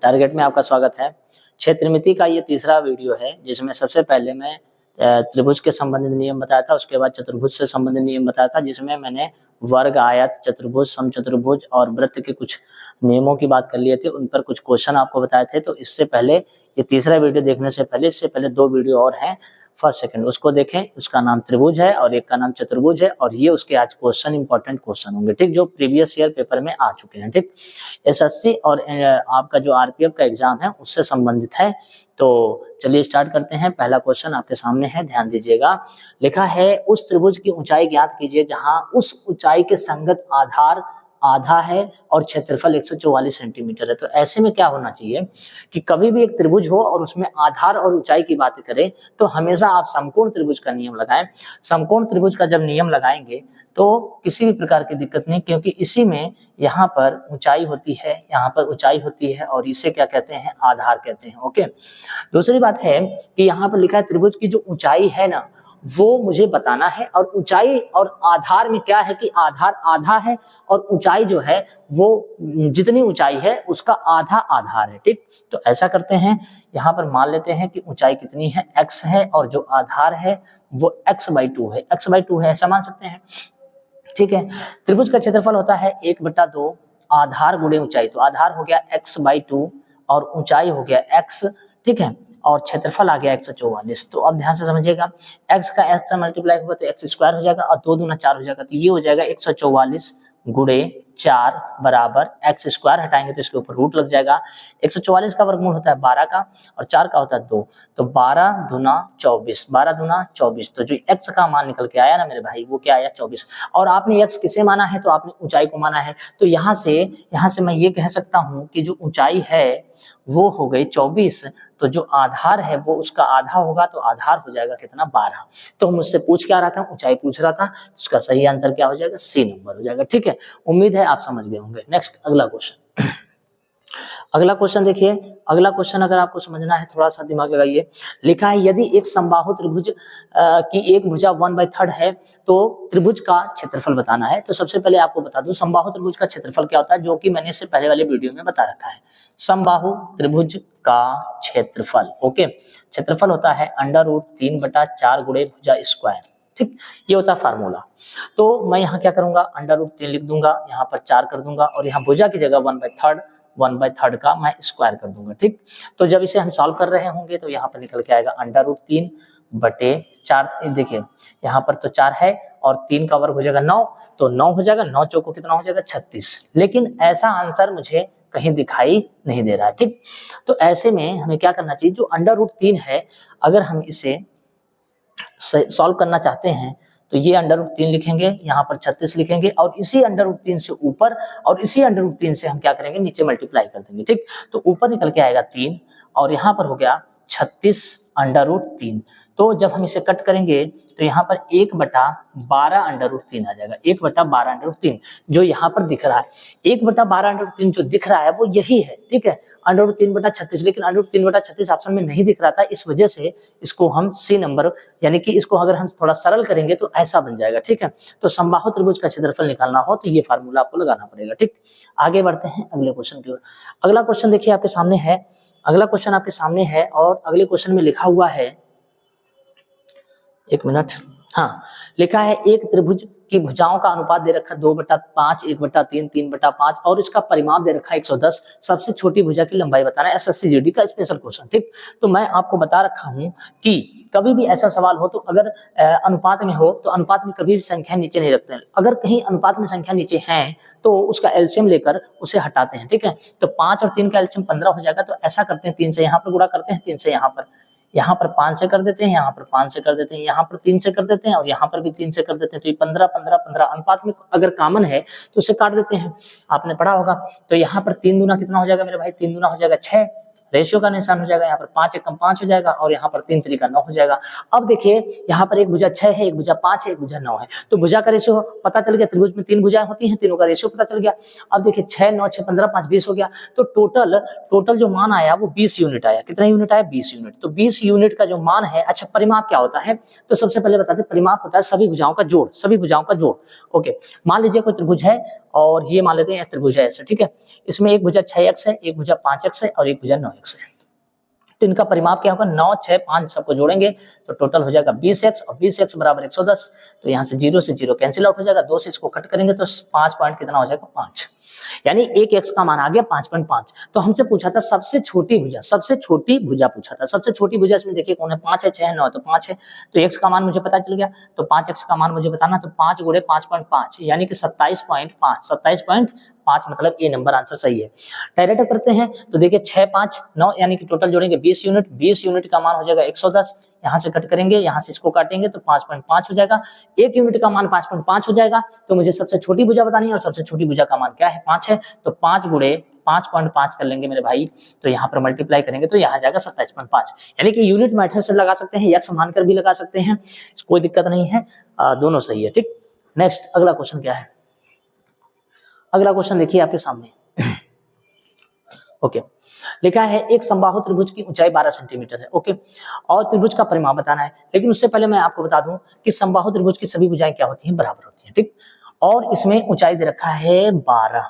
Target में आपका स्वागत है। क्षेत्रमिति का ये तीसरा वीडियो है जिसमें सबसे पहले मैं त्रिभुज के संबंधित नियम बताया था, उसके बाद चतुर्भुज से संबंधित नियम बताया था जिसमें मैंने वर्ग, आयत, चतुर्भुज, समचतुर्भुज और वृत्त के कुछ नियमों की बात कर लिए थे, उन पर कुछ क्वेश्चन आपको बताए थे। तो इससे पहले ये तीसरा वीडियो देखने से पहले इससे पहले 2 वीडियो और हैं, फर्स्ट सेकंड उसको देखें। उसका नाम त्रिभुज है और एक का नाम चतुर्भुज है और ये उसके आज क्वेश्चन इंपॉर्टेंट क्वेश्चन होंगे, ठीक, जो प्रीवियस ईयर पेपर में आ चुके हैं, ठीक। एसएससी और आपका जो आरपीएफ का एग्जाम है उससे संबंधित है। तो चलिए स्टार्ट करते हैं। पहला क्वेश्चन आपके सामने है, ध्यान दीजिएगा। लिखा है उस त्रिभुज की ऊंचाई ज्ञात कीजिए जहां उस ऊंचाई के संगत आधार आधा है और क्षेत्रफल 144 सेंटीमीटर है। तो ऐसे में क्या होना चाहिए कि कभी भी एक त्रिभुज हो और उसमें आधार और ऊंचाई की बात करें तो हमेशा आप समकोण त्रिभुज का नियम लगाएं। समकोण त्रिभुज का जब नियम लगाएंगे तो किसी भी प्रकार की दिक्कत नहीं, क्योंकि इसी में यहाँ पर ऊंचाई होती है, यहाँ पर ऊंचाई होती है और इसे क्या कहते हैं, आधार कहते हैं। ओके, दूसरी बात है कि यहाँ पर लिखा है त्रिभुज की जो ऊंचाई है ना वो मुझे बताना है, और ऊंचाई और आधार में क्या है कि आधार आधा है और ऊंचाई जो है वो जितनी ऊंचाई है उसका आधा आधार है, ठीक। तो ऐसा करते हैं, यहाँ पर मान लेते हैं कि ऊंचाई कितनी है, x है, और जो आधार है वो x/2 है, x/2 है, ऐसा मान सकते हैं, ठीक है। त्रिभुज का क्षेत्रफल होता है 1/2 आधार गुणे ऊंचाई, तो आधार हो गया x/2 और ऊंचाई हो गया x, ठीक है, और क्षेत्रफल आ गया 144। तो अब ध्यान से समझिएगा, x का x से मल्टीप्लाई होगा तो x² हो जाएगा और 2 दूना 4 हो जाएगा, तो ये हो जाएगा 144 गुणे 4 बराबर x², हटाएंगे तो इसके ऊपर रूट लग जाएगा। 144 का वर्गमूल होता है 12 का और 4 का होता है 2, तो 12 दूना 24, 12 दूना 24, तो जो x का मान निकल के आया ना मेरे भाई वो क्या आया, 24। और आपने x किसे माना है, तो आपने ऊंचाई को माना है, तो यहाँ से मैं ये कह सकता हूँ कि जो ऊंचाई है वो हो गई 24, तो जो आधार है वो उसका आधा होगा, तो आधार हो जाएगा कितना, 12। तो मुझसे पूछ क्या रहा था, ऊंचाई पूछ रहा था, उसका सही आंसर क्या हो जाएगा, सी नंबर हो जाएगा, ठीक है। उम्मीद है आप समझ गए होंगे। नेक्स्ट अगला क्वेश्चन अगला क्वेश्चन देखिए। अगला क्वेश्चन अगर आपको समझना है थोड़ा सा दिमाग लगाइए। लिखा है यदि एक समबाहु त्रिभुज की एक भुजा 1/3 है तो त्रिभुज का क्षेत्रफल बताना है। तो सबसे पहले आपको बता दूं समबाहु त्रिभुज का क्षेत्रफल क्या होता है, जो कि मैंने इससे पहले वाले वीडियो में बता रखा है। समबाहु त्रिभुज का क्षेत्रफल, ओके, क्षेत्रफल होता है √3/4 गुणे भुजा स्क्वायर, ठीक, ये होता है फार्मूला। तो मैं यहाँ क्या करूंगा, √3 लिख दूंगा, यहाँ पर 4 कर दूंगा और यहाँ भुजा की जगह 1/3 का मैं स्क्वायर कर दूंगा, ठीक। तो जब इसे हम सॉल्व कर रहे होंगे तो यहाँ पर निकल के आएगा √3/4। देखिए यहाँ पर तो 4 है और 3 का वर्ग हो जाएगा 9, तो 9 हो जाएगा, 9 चौको कितना हो जाएगा, 36। लेकिन ऐसा आंसर मुझे कहीं दिखाई नहीं दे रहा है, ठीक। तो ऐसे में हमें क्या करना चाहिए, जो √3 है अगर हम इसे सॉल्व करना चाहते हैं तो ये √3 लिखेंगे, यहाँ पर 36 लिखेंगे और इसी √3 से ऊपर और इसी √3 से हम क्या करेंगे, नीचे मल्टीप्लाई कर देंगे, ठीक। तो ऊपर निकल के आएगा 3 और यहाँ पर हो गया 36 √3। तो जब हम इसे कट करेंगे तो यहाँ पर 1/12 √3 आ जाएगा, 1/12 √3 जो यहाँ पर दिख रहा है। 1/12 √3 जो दिख रहा है वो यही है, ठीक है, √3/36, लेकिन √3/36 ऑप्शन में नहीं दिख रहा था, इस वजह से इसको हम सी नंबर, यानी कि इसको अगर हम थोड़ा सरल करेंगे तो ऐसा बन जाएगा, ठीक है। तो समबाहु त्रिभुज का क्षेत्रफल निकालना हो तो ये फार्मूला आपको लगाना पड़ेगा, ठीक। आगे बढ़ते हैं अगले क्वेश्चन की ओर। अगला क्वेश्चन देखिए आपके सामने है, अगला क्वेश्चन आपके सामने है और अगले क्वेश्चन में लिखा हुआ है, एक मिनट, हाँ, लिखा है एक त्रिभुज की भुजाओं का अनुपात दे रखा 2/5, 1/3, 3/5 और इसका परिमाप दे रखा 110। सबसे छोटी भुजा की लंबाई बताना है, एसएससी जीडी का स्पेशल क्वेश्चन, ठीक। तो मैं आपको बता रखा हूं कि कभी भी ऐसा सवाल हो तो अगर अनुपात में हो तो अनुपात में कभी भी संख्या नीचे नहीं रखते हैं। अगर कहीं अनुपात में संख्या नीचे है तो उसका एलसीएम लेकर उसे हटाते हैं, ठीक है। तो 5 और 3 का एलसीएम 15 हो जाएगा, तो ऐसा करते हैं 3 से यहाँ पर गुणा करते हैं, 3 से यहाँ पर 5 से कर देते हैं, यहाँ पर 5 से कर देते हैं, यहाँ पर 3 से कर देते हैं और यहाँ पर भी 3 से कर देते हैं। तो ये 15 15 15 अनुपात में अगर कॉमन है तो उसे काट देते हैं, आपने पढ़ा होगा। तो यहाँ पर 3 दूना कितना हो जाएगा मेरे भाई, 3 दूना हो जाएगा 6, रेशियो का निशान हो जाएगा, यहाँ पर 5 एकम 5 हो जाएगा और यहाँ पर 3 3 9 हो जाएगा। अब देखिए यहाँ पर एक भुजा 6 है, एक भुजा 5 है, एक भुजा 9 है, तो भुजा का रेशियो पता चल गया, त्रिभुज में 3 भुजाएं होती हैं, तीनों का रेशियो पता चल गया। अब देखिए 6 9 6 15 5 20 हो गया, तो टोटल जो मान आया वो 20 यूनिट आया। कितना यूनिट आया, 20 यूनिट। तो 20 यूनिट का जो मान है, अच्छा परिमाप क्या होता है, तो सबसे पहले बताते हैं परिमाप होता है सभी भुजाओं का जोड़, सभी भुजाओं का जोड़। ओके, मान लीजिए कोई त्रिभुज है और ये मान लेते हैं त्रिभुज है ऐसे, ठीक है। इसमें एक भुजा 6x है, एक भुजा 5x है और एक भुजा 9x है। तो इनका परिमाप क्या होगा, 9, 6, 5 सबको जोड़ेंगे तो टोटल हो जाएगा 20x और 20x बराबर 110। तो यहाँ से 0 से 0 कैंसिल आउट हो जाएगा, 2 से इसको कट करेंगे तो 5 पॉइंट कितना हो जाएगा, 5, यानी एक x का मान आ गया 5.5। तो हमसे पूछा था सबसे छोटी भुजा, सबसे छोटी भुजा पूछा था। सबसे छोटी भुजा इसमें देखिए कौन है, 5 है, 6 है, 9 है, तो 5 है। तो x का मान मुझे पता चल गया, तो 5x का मान मुझे बताना, तो 5 गुणे 5.5 यानी कि 27.5, 27.5 मतलब ए नंबर आंसर सही है। डायरेक्ट करते हैं तो देखिए 6, 5, 9 यानी कि टोटल जोड़ेंगे 20 यूनिट, 20 यूनिट का मान हो जाएगा 110। यहाँ से कट करेंगे, यहाँ से इसको काटेंगे तो 5.5 हो जाएगा। एक यूनिट का मान 5.5 हो जाएगा। तो मुझे सबसे छोटी भुजा बतानी है और सबसे छोटी भुजा का मान क्या है, 5 है। तो 5 गुणे 5.5 कर लेंगे मेरे भाई, तो यहाँ पर मल्टीप्लाई करेंगे तो यहाँ जाएगा 27.5, यानी कि यूनिट मेथड से लगा सकते हैं, यक्स मानकर भी लगा सकते हैं, कोई दिक्कत नहीं है, दोनों सही है, ठीक। नेक्स्ट अगला क्वेश्चन क्या है, अगला क्वेश्चन देखिए आपके सामने। ओके, लिखा है एक समबाहु त्रिभुज की ऊंचाई 12 सेंटीमीटर है, ओके, और त्रिभुज का परिमाप बताना है। लेकिन उससे पहले मैं आपको बता दूं कि समबाहु त्रिभुज की सभी भुजाएं क्या होती हैं, बराबर होती हैं, ठीक। और इसमें ऊंचाई दे रखा है 12,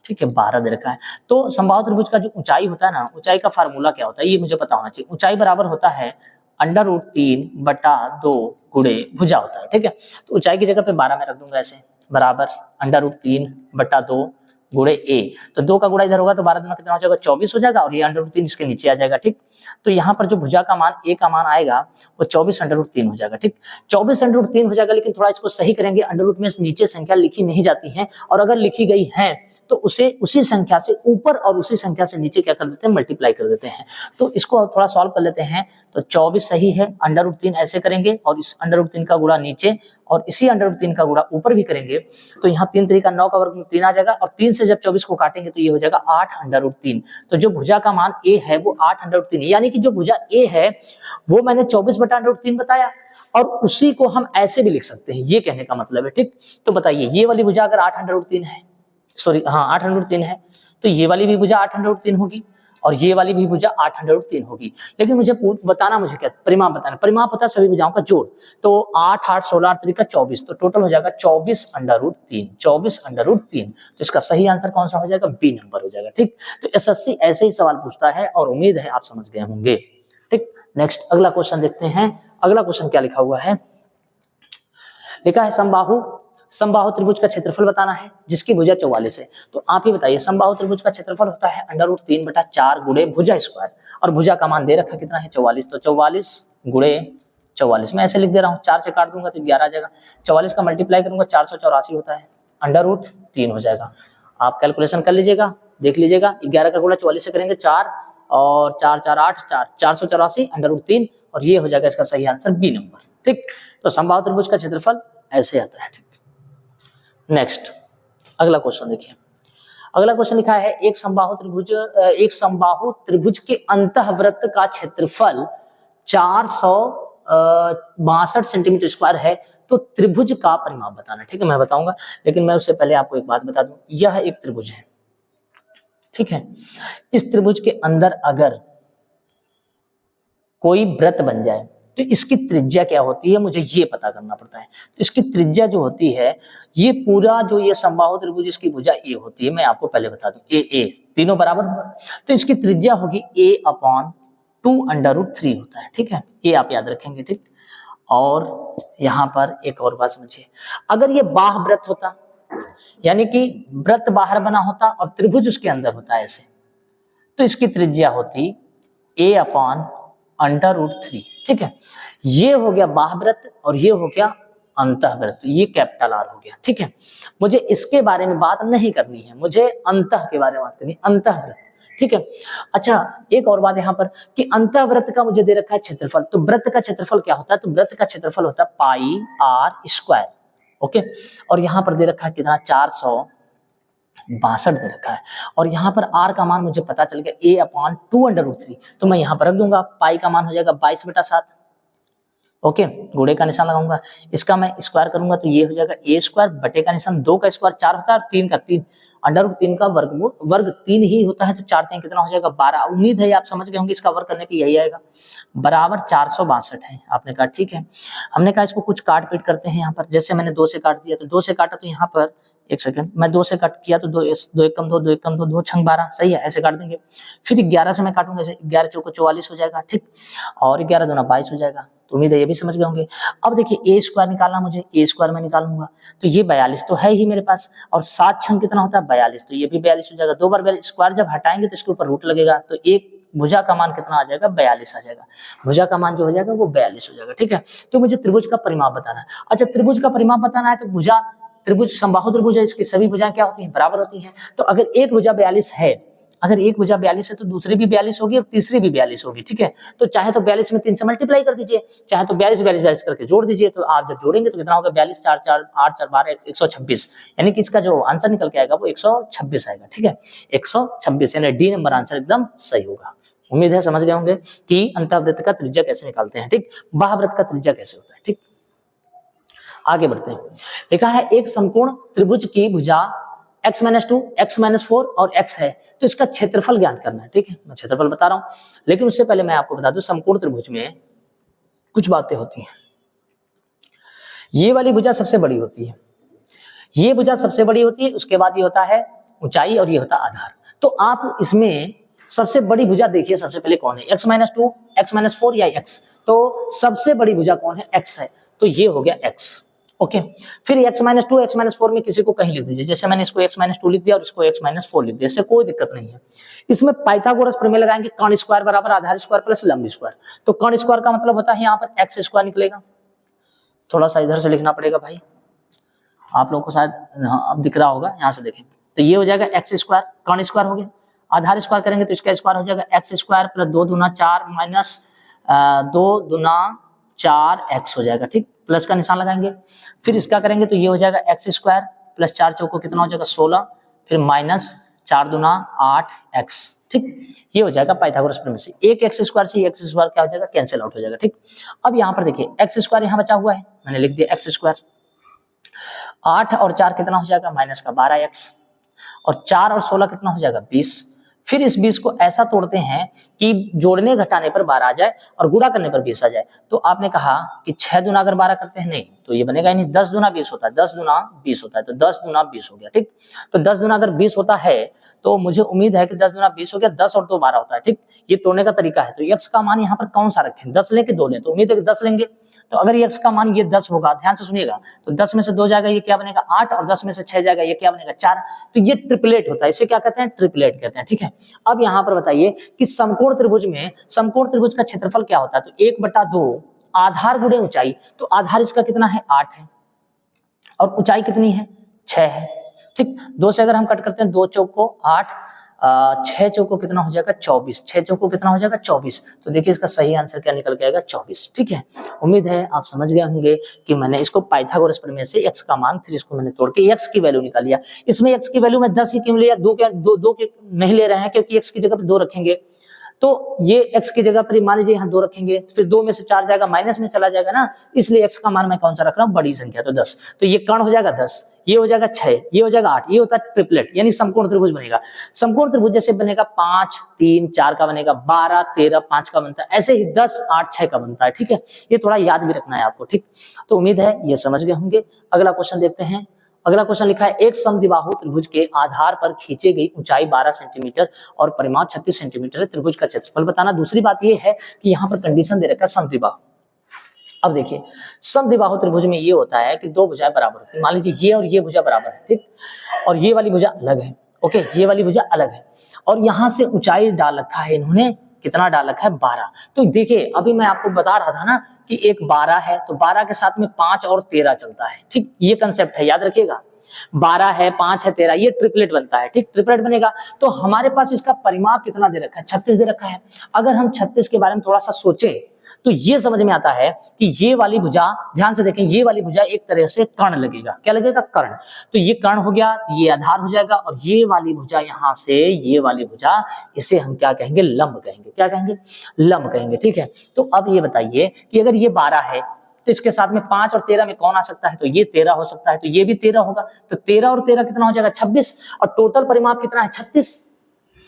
ठीक है, 12 दे रखा है। तो समबाहु त्रिभुज का जो ऊंचाई होता है ना, ऊंचाई का फार्मूला क्या होता है ये मुझे पता होना चाहिए। ऊंचाई बराबर होता है √3/2 गुणे भुजा होता है, ठीक है। तो ऊंचाई की जगह पे 12 में रख दूंगा ऐसे, बराबर √3/2 गुणे ए। तो 2 का गुणा इधर होगा तो 12 दूना कितना हो जाएगा, 24 हो जाएगा, और ये √3 इसके नीचे आ जाएगा, ठीक। तो यहाँ पर जो भुजा का मान ए का मान आएगा वो 24√3 हो जाएगा, ठीक। 24√3 हो जाएगा, लेकिन थोड़ा इसको सही करेंगे, अंडर में नीचे संख्या लिखी नहीं जाती है, और अगर लिखी गई है तो उसे उसी संख्या से ऊपर और उसी संख्या से नीचे क्या कर देते हैं, मल्टीप्लाई कर देते हैं। तो इसको थोड़ा सॉल्व कर लेते हैं। तो 24 सही है, √3 ऐसे करेंगे और इस √3 का गुणा नीचे और इसी √3 का गुणा ऊपर भी करेंगे, तो यहाँ 3 3 का 9 का वर्ग 3 आ जाएगा, और 3 से जब 24 को काटेंगे तो ये हो जाएगा 8√3। तो जो भुजा का मान ए है वो 8√3, यानी कि जो भुजा ए है वो मैंने 24/√3 बताया, और उसी को हम ऐसे भी लिख सकते हैं, ये कहने का मतलब है, ठीक। तो बताइए ये वाली भुजा अगर 8√3 है, सॉरी हाँ 8√3 है, तो ये वाली भी भुजा 8√3 होगी और ये वाली भी भुजा 8√3 होगी। लेकिन मुझे बताना, मुझे क्या परिमाप बताना, परिमाप होता है सभी भुजाओं का जोड़। तो 8 8 16 3 का 24, तो टोटल हो जाएगा 24√3, 24√3। तो इसका सही आंसर कौन सा हो जाएगा, बी नंबर हो जाएगा, ठीक। तो एसएससी ऐसे ही सवाल पूछता है और उम्मीद है आप समझ गए होंगे, ठीक। नेक्स्ट अगला क्वेश्चन देखते हैं। अगला क्वेश्चन क्या लिखा हुआ है, लिखा है समबाहु त्रिभुज का क्षेत्रफल बताना है जिसकी भुजा 44 है। तो आप ही बताइए, समबाहु त्रिभुज का क्षेत्रफल होता है √3/4 गुणे भुजा स्क्वायर, और भुजा का मान दे रखा कितना है, 44। तो 44 गुणे 44 मैं ऐसे लिख दे रहा हूँ, 4 से काट दूंगा तो 11 आ जाएगा, 44 का मल्टीप्लाई करूंगा 484 होता है, √3 हो जाएगा। आप कैलकुलेशन कर लीजिएगा, देख लीजिएगा, 11 का गुणा 44 से करेंगे 4 और 4 4 8 4 484 √3, और ये हो जाएगा इसका सही आंसर बी नंबर, ठीक। तो समबाहु त्रिभुज का क्षेत्रफल ऐसे आता है, ठीक। नेक्स्ट अगला क्वेश्चन देखिए। अगला क्वेश्चन लिखा है एक समबाहु त्रिभुज के अंतःवृत्त का क्षेत्रफल 462 सेंटीमीटर स्क्वायर है, तो त्रिभुज का परिमाप बताना, ठीक है। मैं बताऊंगा, लेकिन मैं उससे पहले आपको एक बात बता दूं, यह एक त्रिभुज है, ठीक है। इस त्रिभुज के अंदर अगर कोई वृत्त बन जाए तो इसकी त्रिज्या क्या होती है, मुझे ये पता करना पड़ता है। तो इसकी त्रिज्या जो होती है, ये पूरा जो ये समबाहु त्रिभुज इसकी भुजा ए होती है, मैं आपको पहले बता दूं, ए तीनों बराबर होगा, तो इसकी त्रिज्या होगी a/2√3 होता है, ठीक है। ये आप याद रखेंगे, ठीक। और यहाँ पर एक और बात समझिए, अगर ये बाह्य वृत्त होता, यानी कि वृत्त बाहर बना होता और त्रिभुज उसके अंदर होता है ऐसे, तो इसकी त्रिज्या होती a/√3, ठीक है। ये हो गया बाह्यवृत्त और ये हो गया अंतःवृत्त, ये कैपिटल आर हो गया, ठीक है। मुझे इसके बारे में बात नहीं करनी है, मुझे अंतः के बारे में बात करनी है, अंतःवृत्त, ठीक है। अच्छा एक और बात यहाँ पर कि अंतःवृत्त का मुझे दे रखा है क्षेत्रफल, तो वृत्त का क्षेत्रफल क्या होता है, तो वृत्त का क्षेत्रफल होता है πr², ओके। और यहाँ पर दे रखा है कितना, 462 दे रखा है, और यहाँ पर r का मान मुझे पता चल गया a/2√3, तो मैं यहाँ पर रख दूंगा, पाई का मान हो जाएगा 22/7, ओके। गुणे का निशान लगाऊंगा, इसका मैं स्क्वायर करूंगा तो ये हो जाएगा a² बटे का निशान, 2 का स्क्वायर 4 होता है और 3 का 3, √3 का वर्ग 3 ही होता है, तो 4 3 कितना हो जाएगा 12। उम्मीद है आप समझ गए होंगे, इसका वर्ग करने पे यही आएगा, बराबर 462 है। आपने कहा ठीक है, हमने कहा इसको कुछ काट पीट करते हैं यहाँ पर, जैसे मैंने 2 से काट दिया, तो 2 से काटा तो यहाँ पर एक सेकंड, मैं 2 से कट किया तो 2 एक कम 2, 2 एक कम 2, 2 छंग 12, सही है, ऐसे काट देंगे। फिर 11 से मैं काटूंगा, जैसे 11 चौको 44 हो जाएगा, ठीक, और 11 दूना 22 हो जाएगा। तो उम्मीद है ये भी समझ गए होंगे। अब देखिए ए स्क्वायर निकालना मुझे, ए स्क्वायर में निकालूंगा तो ये 42 तो है ही मेरे पास, और 7 छंग कितना होता है 42, तो ये भी 42 हो जाएगा। 2 बार 42 स्क्वायर जब हटाएंगे तो इसके ऊपर रूट लगेगा, तो एक भुजा का मान कितना आ जाएगा 42 आ जाएगा। भुजा का मान जो हो जाएगा वो 42 हो जाएगा, ठीक है। तो मुझे त्रिभुज का परिमाप बताना है। अच्छा, त्रिभुज का परिमाप बताना है तो भुजा, त्रिभुज समबाहु त्रिभुज है, इसकी सभी भुजाएं क्या होती हैं, बराबर होती हैं। तो अगर एक भुजा 42 है, अगर एक भुजा 42 है तो दूसरी भी 42 होगी और तीसरी भी 42 होगी, ठीक है। तो चाहे तो 42 में 3 से मल्टीप्लाई कर दीजिए, चाहे तो 42 42 42 करके जोड़ दीजिए। तो आप जब जोड़ेंगे तो कितना होगा 42 4 4 8 4 12 126, यानी कि इसका जो आंसर निकल के आएगा वो 126 आएगा, ठीक है। 126 यानी डी नंबर आंसर एकदम सही होगा। उम्मीद है समझ गए होंगे कि अंतःवृत्त का त्रिज्या कैसे निकालते हैं, ठीक, बाह्यवृत्त का त्रिज्या कैसे होता है, ठीक। आगे बढ़ते हैं। लिखा है एक समकोण त्रिभुज की भुजा x-2, x-4 और x है, तो इसका क्षेत्रफल ज्ञात करना है, ठीक है। मैं क्षेत्रफल बता रहा हूं, लेकिन उससे पहले मैं आपको बता दूं समकोण त्रिभुज में कुछ बातें होती हैं। ये वाली भुजा सबसे बड़ी होती है, ये भुजा सबसे बड़ी होती है, उसके बाद ये होता है ऊंचाई और ये होता है आधार। तो आप इसमें सबसे बड़ी भुजा देखिए सबसे पहले कौन है, x-2, x-4 या x। तो सबसे बड़ी भुजा कौन है, x है, तो ये हो गया x, ओके। फिर x-2, x-4 में किसी को कहीं लिख दीजिए, जैसे मैंने इसको x-2 लिख दिया और इसको x-4 लिख दिया, इससे कोई दिक्कत नहीं है। इसमें पाइथागोरस प्रमेय लगाएंगे, कर्ण स्क्वायर बराबर आधार स्क्वायर प्लस लंब स्क्वायर। तो कर्ण स्क्वायर का मतलब होता है यहाँ पर x स्क्वायर निकलेगा, थोड़ा सा इधर से लिखना पड़ेगा भाई, आप लोगों को शायद अब दिख रहा होगा, यहाँ से देखें। तो ये हो जाएगा x स्क्वायर, कर्ण स्क्वायर हो गया, आधार स्क्वायर करेंगे तो इसका स्क्वायर हो जाएगा x स्क्वायर प्लस 2 दूना 4 माइनस 2 दूना 4x हो जाएगा, ठीक, प्लस का निशान लगाएंगे। फिर इसका करेंगे तो ये हो जाएगा x स्क्वायर प्लस 4 चौको कितना हो जाएगा 16, फिर माइनस 4 दूना 8x, ठीक, ये हो जाएगा पाइथागोरस प्रमेय से। एक x स्क्वायर से x स्क्वायर क्या हो जाएगा, कैंसिल आउट हो जाएगा, ठीक। अब यहाँ पर देखिए x स्क्वायर यहाँ बचा हुआ है, मैंने लिख दिया x स्क्वायर, 8 और 4 कितना हो जाएगा माइनस का 12x, और 4 और 16 कितना हो जाएगा 20। फिर इस 20 को ऐसा तोड़ते हैं कि जोड़ने घटाने पर 12 आ जाए और गुणा करने पर 20 आ जाए। तो आपने कहा कि 6 दूना अगर 12 करते हैं, नहीं तो ये बनेगा ही नहीं, 10 दूना 20 होता है, 10 दूना 20 होता है, तो 10 दूना 20 हो गया, ठीक। तो 10 दूना अगर 20 होता है तो मुझे उम्मीद है कि 10 दूना 20 हो गया, 10 और 2 12 होता है, ठीक। ये तोड़ने का तरीका है। तो x का मान यहाँ पर कौन सा रखें, 10 लें कि 2 लें, तो उम्मीद है कि 10 लेंगे। तो अगर x का मान ये 10 होगा, ध्यान से सुनिएगा, तो 10 में से 2 जाएगा, ये क्या बनेगा 8, और 10 में से 6 जाएगा, ये क्या बनेगा 4। तो ये ट्रिपलेट होता है, इसे क्या कहते हैं, ट्रिपलेट कहते हैं, ठीक है। अब यहाँ पर बताइए कि समकोण त्रिभुज में समकोण त्रिभुज का क्षेत्रफल क्या होता है, तो 1/2 आधार गुणे ऊंचाई, तो आधार इसका कितना है 8 है, और ऊंचाई कितनी है 6 है, ठीक। 2 से अगर हम कट करते हैं, 2 चौको 8, 6 चौको कितना हो जाएगा 24, 6 चौको कितना हो जाएगा 24। तो देखिए इसका सही आंसर क्या निकल के आएगा 24, ठीक है। उम्मीद है आप समझ गए होंगे कि मैंने इसको पाइथागोरस प्रमेय से x का मान, फिर इसको मैंने तोड़ के x की वैल्यू निकाल लिया। इसमें x की वैल्यू में 10 ही क्यों लिया, 2 के नहीं ले रहे हैं, क्योंकि x की जगह पर 2 रखेंगे, तो ये x की जगह पर मान लीजिए यहाँ 2 रखेंगे, फिर 2 में से 4 जाएगा, माइनस में चला जाएगा ना, इसलिए x का मान मैं कौन सा रख रहा हूँ, बड़ी संख्या, तो 10। तो ये कर्ण हो जाएगा 10, ये हो जाएगा 6, ये हो जाएगा 8, ये होता है ट्रिपलेट, यानी समकोण त्रिभुज बनेगा। समकोण त्रिभुज जैसे बनेगा 5 3 4 का बनेगा, 12 13 5 का बनता है, ऐसे ही 10 8 6 का बनता है, ठीक है। ये थोड़ा याद भी रखना है आपको, ठीक। तो उम्मीद है ये समझ गए होंगे। अगला क्वेश्चन देखते हैं। अगला क्वेश्चन लिखा है एक समद्विबाहु त्रिभुज के आधार पर खींची गई ऊंचाई 12 सेंटीमीटर और परिमाप 36 सेंटीमीटर है, त्रिभुज का क्षेत्रफल बताना। दूसरी बात ये है कि यहाँ पर कंडीशन दे रखा है समद्विबाहु। अब देखिए समद्विबाहु त्रिभुज में ये होता है कि 2 भुजाएं बराबर होती है, मान लीजिए ये और ये भुजा बराबर है, ठीक, और ये वाली भुजा अलग है, ओके, ये वाली भुजा अलग है, और यहाँ से ऊंचाई डाल रखा है इन्होंने, कितना डाल रखा है 12। तो देखिए अभी मैं आपको बता रहा था ना कि एक 12 है, तो 12 के साथ में 5 और 13 चलता है, ठीक, ये कंसेप्ट है, याद रखिएगा। 12 है, 5 है, 13, ये ट्रिपलेट बनता है, ठीक, ट्रिपलेट बनेगा। तो हमारे पास इसका परिमाप कितना दे रखा है, 36 दे रखा है। अगर हम 36 के बारे में थोड़ा सा सोचें तो ये समझ में आता है कि ये वाली भुजा, ध्यान से देखें, ये वाली भुजा एक तरह से कर्ण लगेगा, क्या लगेगा कर्ण। तो ये कर्ण हो गया, तो ये आधार हो जाएगा, और ये वाली भुजा यहाँ से ये वाली भुजा, इसे हम क्या कहेंगे, लंब कहेंगे, क्या कहेंगे, लंब कहेंगे, ठीक है। तो अब ये बताइए कि अगर ये 12 है तो इसके साथ में 5 और 13 में कौन आ सकता है, तो ये 13 हो सकता है, तो ये भी 13 होगा, तो 13 और 13 कितना हो जाएगा 26, और टोटल परिमाप कितना है 36।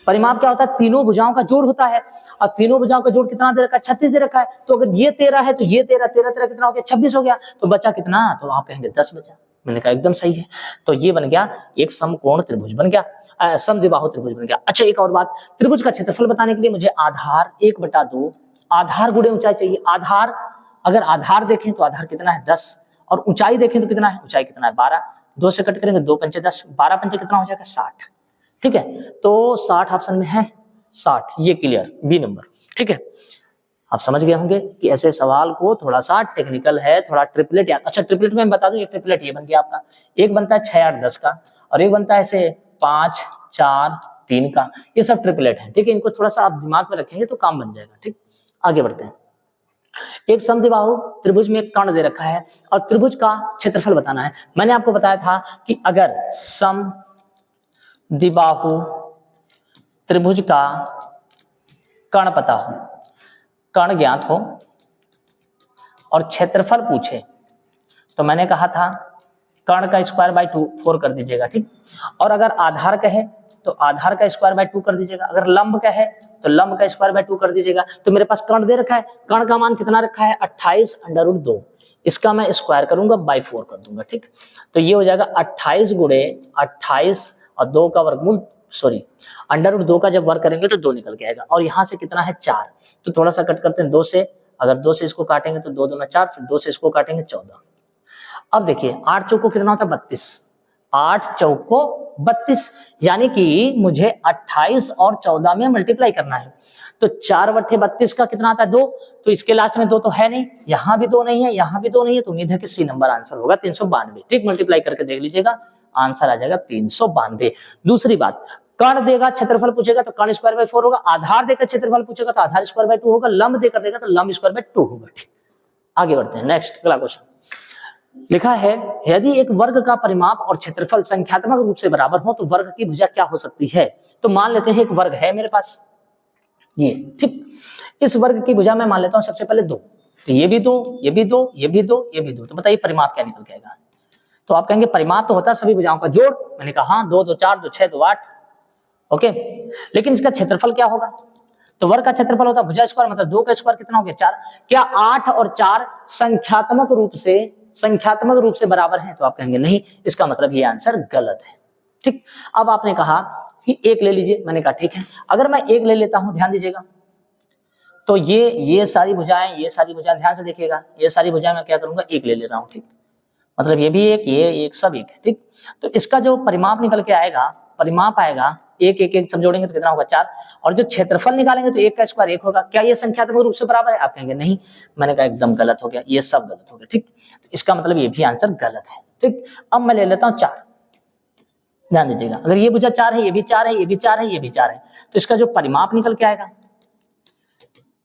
परिमाप क्या होता है, तीनों भुजाओं का जोड़ होता है, और तीनों भुजाओं का जोड़ कितना दे रखा है 36 दे रखा है। तो अगर ये 13 है तो ये 13 13 13 कितना हो गया 26 हो गया, तो बचा कितना, तो आप कहेंगे 10 बचा, मैंने कहा एकदम सही है। तो ये बन गया एक समकोण त्रिभुज बन गया, समद्विबाहु त्रिभुज बन गया। अच्छा एक और बात, त्रिभुज का क्षेत्रफल बताने के लिए मुझे आधार 1/2 आधार गुणे ऊंचाई चाहिए। आधार, अगर आधार देखें तो आधार कितना है 10 और ऊंचाई देखें तो कितना है, ऊंचाई कितना है 12। 2 से कट करेंगे 2 पंचे 10, 12 पंचे कितना हो जाएगा 60। ठीक है, तो 60 ऑप्शन में है 60, ये क्लियर बी नंबर। ठीक है, आप समझ गए होंगे कि ऐसे सवाल को थोड़ा सा टेक्निकल है, थोड़ा ट्रिपलेट याद। अच्छा ट्रिपलेट में बता दूं, एक ट्रिपलेट ये बन गया आपका, एक बनता है 6 8 10 का और एक बनता है ऐसे 5 4 3 का, ये सब ट्रिपलेट है। ठीक है, इनको थोड़ा सा आप दिमाग में रखेंगे तो काम बन जाएगा। ठीक, आगे बढ़ते हैं। एक समद्विबाहु त्रिभुज में एक कर्ण दे रखा है और त्रिभुज का क्षेत्रफल बताना है। मैंने आपको बताया था कि अगर समद्विबाहु त्रिभुज का कर्ण पता हो, कर्ण ज्ञात हो और क्षेत्रफल पूछे तो मैंने कहा था कर्ण का स्क्वायर बाय 2 4 कर दीजिएगा। ठीक, और अगर आधार कहे तो आधार का स्क्वायर बाय 2 कर दीजिएगा, अगर लंब कहे तो लंब का स्क्वायर बाय 2 कर दीजिएगा। तो मेरे पास कर्ण दे रखा है, कर्ण का मान कितना रखा है 28√2, इसका मैं स्क्वायर करूंगा बाय 4 कर दूंगा। ठीक, तो ये हो जाएगा 28 गुणे 28 और 2 का वर्गमूल, सॉरी √2 का जब वर्ग करेंगे तो 2 निकल के आएगा और यहाँ से कितना है 4, तो थोड़ा सा कट करते हैं 2 से, अगर 2 से इसको काटेंगे तो 2 दूना 4, फिर 2 से इसको काटेंगे 14। अब देखिए 8 चौको कितना होता है 32, 8 चौको 32, यानी कि मुझे 28 और 14 में मल्टीप्लाई करना है। तो 4/32 का कितना आता है 2, तो इसके लास्ट में 2 तो है नहीं, यहाँ भी 2 नहीं है, यहाँ भी 2 नहीं है, तो उम्मीद है कि सी नंबर आंसर होगा 392। ठीक, मल्टीप्लाई करके देख लीजिएगा, आंसर आ जाएगा 392। दूसरी बात, कर्ण देगा क्षेत्रफल पूछेगा तो कर्ण स्क्वायर बाय 4 होगा, आधार देकर क्षेत्रफल पूछेगा तो आधार स्क्वायर बाय 2 होगा, लंब देकर देगा तो लंब स्क्वायर बाय 2 होगा। ठीक, आगे बढ़ते हैं। नेक्स्ट अगला क्वेश्चन लिखा है, यदि एक वर्ग का परिमाप और क्षेत्रफल संख्यात्मक रूप से बराबर हो तो वर्ग की भुजा क्या हो सकती है। तो मान लेते हैं एक वर्ग है मेरे पास ये। ठीक, इस वर्ग की भुजा मैं मान लेता हूं सबसे पहले 2, तो ये भी 2, ये भी 2, ये भी 2, ये भी 2, तो बताइए परिमाप क्या निकल के आएगा। तो आप कहेंगे परिमाप तो होता है सभी भुजाओं का जोड़, मैंने कहा हाँ 2 2 4 2 6 2 8, ओके, लेकिन इसका क्षेत्रफल क्या होगा। तो वर्ग का क्षेत्रफल होता है भुजा स्क्वायर, मतलब 2 का स्क्वायर कितना हो गया 4। क्या 8 और 4 संख्यात्मक रूप से बराबर हैं, तो आप कहेंगे नहीं, इसका मतलब ये आंसर गलत है। ठीक, अब आपने कहा कि 1 ले लीजिए, मैंने कहा ठीक है, अगर मैं 1 ले लेता हूं, ध्यान दीजिएगा, तो ये सारी भुजाएं, ये सारी भुजाएं, ध्यान से देखिएगा, ये सारी भुजाएं मैं क्या करूंगा 1 ले रहा हूं। ठीक, मतलब ये भी 1, ये 1, सब 1 है। ठीक, तो इसका जो परिमाप निकल के आएगा, परिमाप आएगा 1 1 1 सब जोड़ेंगे तो कितना होगा 4, और जो क्षेत्रफल निकालेंगे तो 1 का स्क्वायर 1 होगा। क्या ये संख्यात्मक रूप से बराबर है, आप कहेंगे नहीं, मैंने कहा एकदम गलत हो गया, ये सब गलत हो गया। ठीक, तो इसका मतलब ये भी आंसर गलत है। ठीक, अब मैं ले लेता हूं 4, ध्यान दीजिएगा, अगर ये भुजा 4 है, ये भी 4 है, ये भी 4 है, ये भी 4 है, तो इसका जो परिमाप निकल के आएगा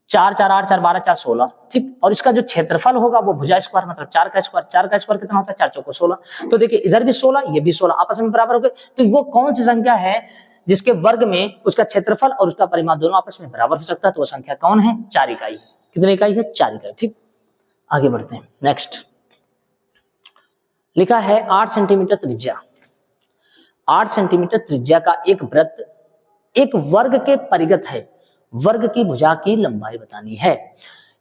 4 4 8 4 12 4 16। ठीक, और इसका जो क्षेत्रफल होगा वो भुजा स्क्वायर, मतलब 4 का स्क्वायर, 4 का स्क्वायर कितना होता है 4 चौको 16। तो देखिए इधर भी 16, ये भी 16, आपस में बराबर हो गए। तो वो कौन सी संख्या है जिसके वर्ग में उसका क्षेत्रफल और उसका परिमाप दोनों आपस में बराबर हो सकता है, तो वो संख्या कौन है, 4 इकाई। कितनी इकाई है, 4 इकाई। ठीक, आगे बढ़ते हैं। नेक्स्ट लिखा है 8 सेंटीमीटर त्रिज्या, 8 सेंटीमीटर त्रिज्या का एक वृत्त एक वर्ग के परिगत है, वर्ग की भुजा की लंबाई बतानी है।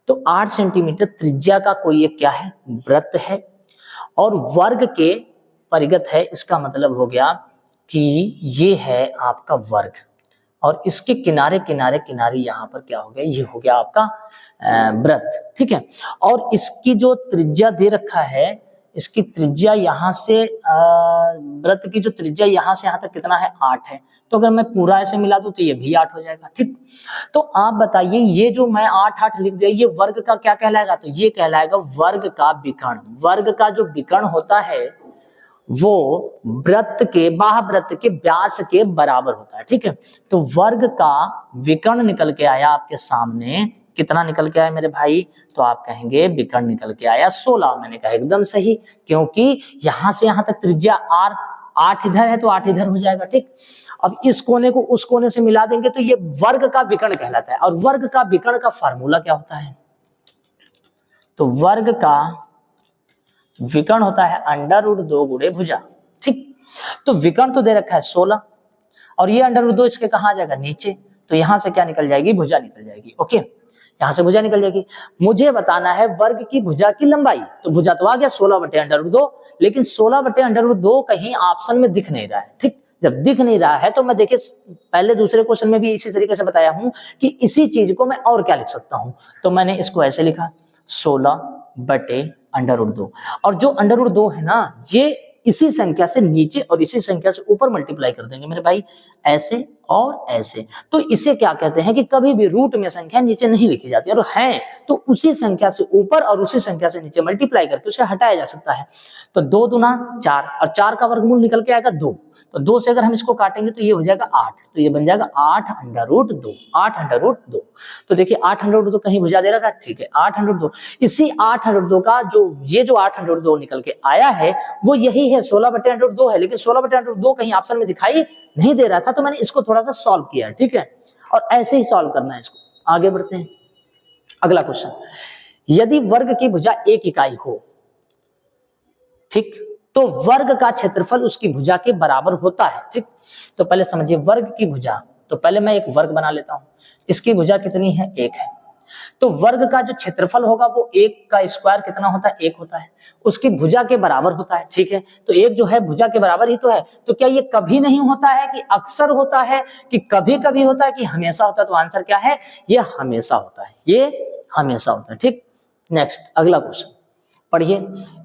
तो 8 सेंटीमीटर त्रिज्या का कोई एक क्या है, वृत्त है और वर्ग के परिगत है, इसका मतलब हो गया कि ये है आपका वर्ग और इसके किनारे किनारे किनारे यहाँ पर क्या हो गया, ये हो गया आपका वृत्त। ठीक है, और इसकी जो त्रिज्या दे रखा है, इसकी त्रिज्या यहाँ से वृत्त की जो त्रिज्या यहाँ से यहाँ तक कितना है 8 है, तो अगर मैं पूरा ऐसे मिला दूं तो ये भी 8 हो जाएगा। ठीक, तो आप बताइए ये जो मैं 8 8 लिख दिया, ये वर्ग का क्या कहलाएगा, तो ये कहलाएगा वर्ग का विकर्ण। वर्ग का जो विकर्ण होता है वो वृत्त के, बाह्यवृत्त के व्यास के बराबर होता है। ठीक है, तो वर्ग का विकर्ण निकल के आया आपके सामने, कितना निकल के आया मेरे भाई, तो आप कहेंगे विकर्ण निकल के आया 16। मैंने कहा एकदम सही, क्योंकि यहां से यहां तक त्रिज्या 8 इधर है तो 8 इधर हो जाएगा। ठीक, अब इस कोने को उस कोने से मिला देंगे तो ये वर्ग का विकर्ण कहलाता है। और वर्ग का विकर्ण का फार्मूला क्या होता है, तो वर्ग का विकर्ण होता है √2 गुणे भुजा। ठीक, तो विकर्ण तो दे रखा है 16 और ये √2 इसके कहा जाएगा नीचे, तो यहां से क्या निकल जाएगी, भुजा निकल जाएगी। ओके, यहां से भुजा निकल जाएगी। मुझे बताना है वर्ग की भुजा की लंबाई, तो भुजा तो आ गया 16/√2, लेकिन 16/√2 कहीं ऑप्शन में दिख नहीं रहा है। ठीक, जब दिख नहीं रहा है तो मैं देखिए पहले दूसरे क्वेश्चन में भी इसी तरीके से बताया हूं कि इसी चीज को मैं और क्या लिख सकता हूं, तो मैंने इसको ऐसे लिखा 16/√2, और जो √2 है ना ये इसी संख्या से नीचे और इसी संख्या से ऊपर मल्टीप्लाई कर देंगे मेरे भाई, ऐसे और ऐसे। तो इसे क्या कहते हैं कि कभी भी रूट में संख्या नीचे नहीं लिखी जाती, और है तो उसी संख्या से ऊपर और उसी संख्या से नीचे मल्टीप्लाई करके उसे हटाया जा सकता है। तो 2 दूना 4, और 4 का वर्गमूल निकल के आएगा 2, तो 2 से अगर हम इसको काटेंगे तो ये हो जाएगा 8, तो ये बन जाएगा 8/√2, 8/√2। तो देखिए 8/√2 कहीं भुजा दे रखा है, ठीक है 8/√2, इसी 8/√2 का जो ये जो 8/√2 निकल के आया है वो यही है 16/√2 है, लेकिन 16/√2 कहीं ऑप्शन में दिखाई नहीं दे रहा था, तो मैंने इसको थोड़ा सा सॉल्व किया, ठीक है, और ऐसे ही सॉल्व करना है इसको। आगे बढ़ते हैं, अगला क्वेश्चन, यदि वर्ग की भुजा 1 इकाई हो, ठीक, तो वर्ग का क्षेत्रफल उसकी भुजा के बराबर होता है। ठीक, तो पहले समझिए वर्ग की भुजा, तो पहले मैं एक वर्ग बना लेता हूं, इसकी भुजा कितनी है 1 है, तो वर्ग का जो क्षेत्रफल होगा वो 1 का स्क्वायर कितना होता है 1 होता है, उसकी भुजा के बराबर होता है। ठीक है, तो 1 जो है भुजा के बराबर ही तो है, तो क्या ये कभी नहीं होता है कि अक्सर होता है कि कभी कभी होता है कि हमेशा होता है, तो आंसर क्या है, ये हमेशा होता है, ये हमेशा होता है। ठीक, नेक्स्ट अगला क्वेश्चन पढ़िए,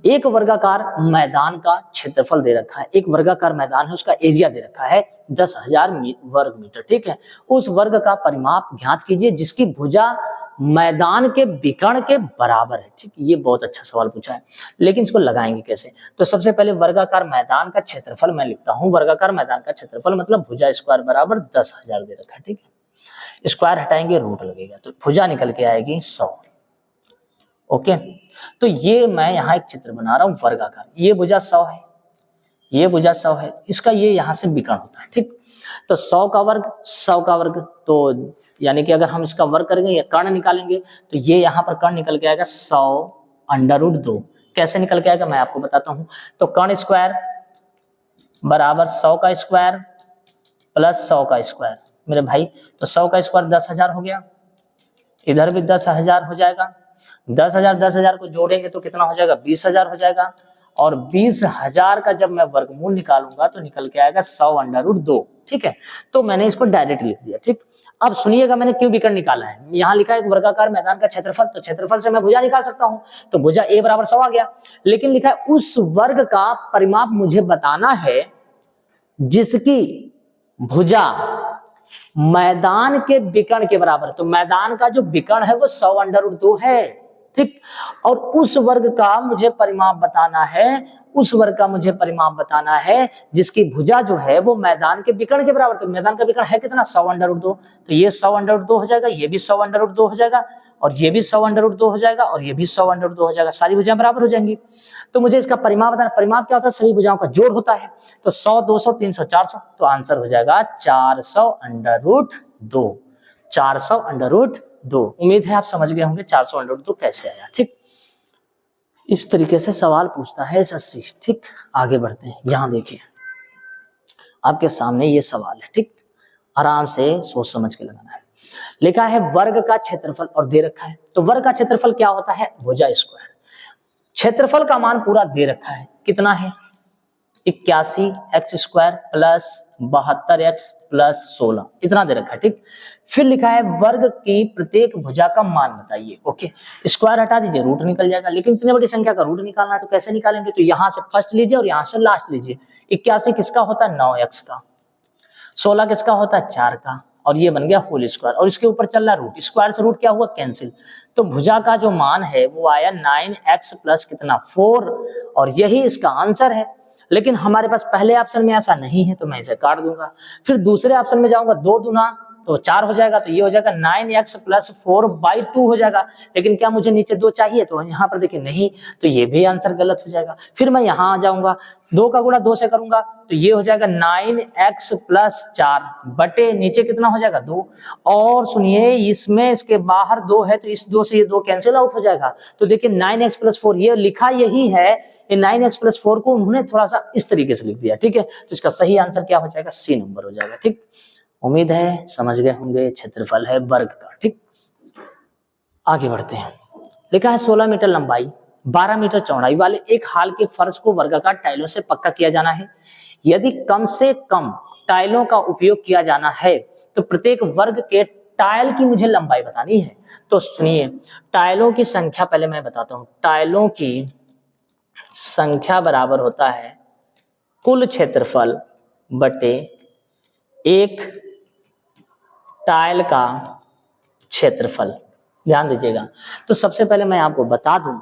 एक वर्गाकार मैदान का क्षेत्रफल दे रखा है, एक वर्गाकार मैदान है उसका एरिया दे रखा है 10,000 वर्ग मीटर। ठीक है, उस वर्ग का परिमाप ज्ञात कीजिए जिसकी भुजा मैदान के विकर्ण के बराबर है। ठीक, ये बहुत अच्छा सवाल पूछा है, लेकिन इसको लगाएंगे कैसे, तो सबसे पहले वर्गाकार मैदान का क्षेत्रफल मैं लिखता हूं, वर्गाकार मैदान का क्षेत्रफल मतलब भुजा स्क्वायर बराबर 10,000 दे रखा है। ठीक है, स्क्वायर हटाएंगे रूट लगेगा, तो भुजा निकल के आएगी 100। ओके, तो ये मैं यहाँ एक चित्र बना रहा हूं वर्गाकार, ये भुजा 100 है, ये भुजा 100 है, इसका ये यहाँ से विकर्ण होता है। ठीक, तो 100 का वर्ग 100 का वर्ग, तो यानी कि अगर हम इसका वर्ग करेंगे या कर्ण निकालेंगे तो ये यहाँ पर कर्ण निकल के आएगा 100/√2। कैसे निकल के आएगा मैं आपको बताता हूँ, तो कर्ण स्क्वायर बराबर 100 का स्क्वायर प्लस 100 का स्क्वायर मेरे भाई, तो 100 का स्क्वायर 10,000 हो गया, इधर भी 10,000 हो जाएगा, 10,000 को जोड़ेंगे तो कितना हो जाएगा 20,000 हो जाएगा, और 20,000 का जब मैं वर्गमूल निकालूंगा तो निकल के आएगा 100/√2। ठीक है, तो मैंने इसको डायरेक्ट लिख दिया। ठीक, अब सुनिएगा मैंने क्यों विकर्ण निकाला है, यहाँ लिखा है एक वर्गाकार मैदान का क्षेत्रफल, तो क्षेत्रफल से मैं भुजा निकाल सकता हूँ, तो भुजा a बराबर 100 आ गया, लेकिन लिखा है उस वर्ग का परिमाप मुझे बताना है जिसकी भुजा मैदान के विकर्ण के बराबर, तो मैदान का जो विकर्ण है वो 100/√2 है। ठीक, और उस वर्ग का मुझे परिमाप बताना है, उस वर्ग का मुझे परिमाप बताना है जिसकी भुजा जो है वो मैदान के विकर्ण के बराबर, तो मैदान का विकर्ण है कितना 100/√2, तो ये 100/√2 हो जाएगा, ये भी 100/√2 हो जाएगा, और ये भी 100/√2 हो जाएगा, और ये भी 100/√2 हो जाएगा, सारी भुजाएं बराबर हो जाएंगी। तो मुझे इसका परिमाप बताना, परिमाप क्या होता है, सभी भुजाओं का जोड़ होता है, तो 100 200 300 400, तो आंसर हो जाएगा 400/√2, 400/√2। उम्मीद है आप समझ गए होंगे 400/√2 कैसे आया। ठीक, इस तरीके से सवाल पूछता है एसएससी। ठीक, आगे बढ़ते हैं, यहां देखिए आपके सामने ये सवाल है। ठीक, आराम से सोच समझ के लगाना है। लिखा है वर्ग का क्षेत्रफल और दे रखा है, तो वर्ग का क्षेत्रफल क्या होता है, भुजा स्क्वायर। क्षेत्रफल का मान पूरा दे रखा है, कितना है 81x² प्लस 72x प्लस 16, इतना दे रखा है। ठीक, फिर लिखा है वर्ग की प्रत्येक भुजा का मान बताइए। ओके, स्क्वायर हटा दीजिए रूट निकल जाएगा, लेकिन इतनी बड़ी संख्या का रूट निकालना है तो कैसे निकालेंगे, तो यहां से फर्स्ट लीजिए और यहां से लास्ट लीजिए। 81 किसका होता है 9x का, 16 किसका होता है 4 का, और ये बन गया होल स्क्वायर, और इसके ऊपर चल रहा रूट, स्क्वायर से रूट क्या हुआ कैंसिल, तो भुजा का जो मान है वो आया 9x प्लस कितना 4, और यही इसका आंसर है। लेकिन हमारे पास पहले ऑप्शन में ऐसा नहीं है तो मैं इसे काट दूंगा, फिर दूसरे ऑप्शन में जाऊंगा 2 दूना तो 4 हो जाएगा, तो ये हो जाएगा 9x प्लस 4/2 हो जाएगा, लेकिन क्या मुझे नीचे 2 चाहिए, तो यहाँ पर देखिए नहीं, तो ये भी आंसर गलत हो जाएगा। फिर मैं यहाँ आ जाऊंगा, 2 का गुणा 2 से करूंगा तो ये हो जाएगा 9x प्लस 4 बटे नीचे कितना हो जाएगा 2, और सुनिए इसमें इसके बाहर 2 है तो इस 2 से ये 2 कैंसिल आउट हो जाएगा, तो देखिए 9x प्लस 4 ये लिखा यही है, ये 9x प्लस 4 को उन्होंने थोड़ा सा इस तरीके से लिख दिया। ठीक है, तो इसका सही आंसर क्या हो जाएगा, सी नंबर हो जाएगा। ठीक, उम्मीद है समझ गए होंगे, क्षेत्रफल है वर्ग का। ठीक, आगे बढ़ते हैं। लिखा है 16 मीटर लंबाई 12 मीटर चौड़ाई वाले एक हाल के फर्श को वर्गाकार टाइलों से पक्का किया जाना है। यदि कम से कम टाइलों का उपयोग किया जाना है तो प्रत्येक वर्ग के टाइल की मुझे लंबाई बतानी है। तो सुनिए, टाइलों की संख्या पहले मैं बताता हूं। टाइलों की संख्या बराबर होता है कुल क्षेत्रफल बटे एक टाइल का क्षेत्रफल। ध्यान दीजिएगा। तो सबसे पहले मैं आपको बता दूं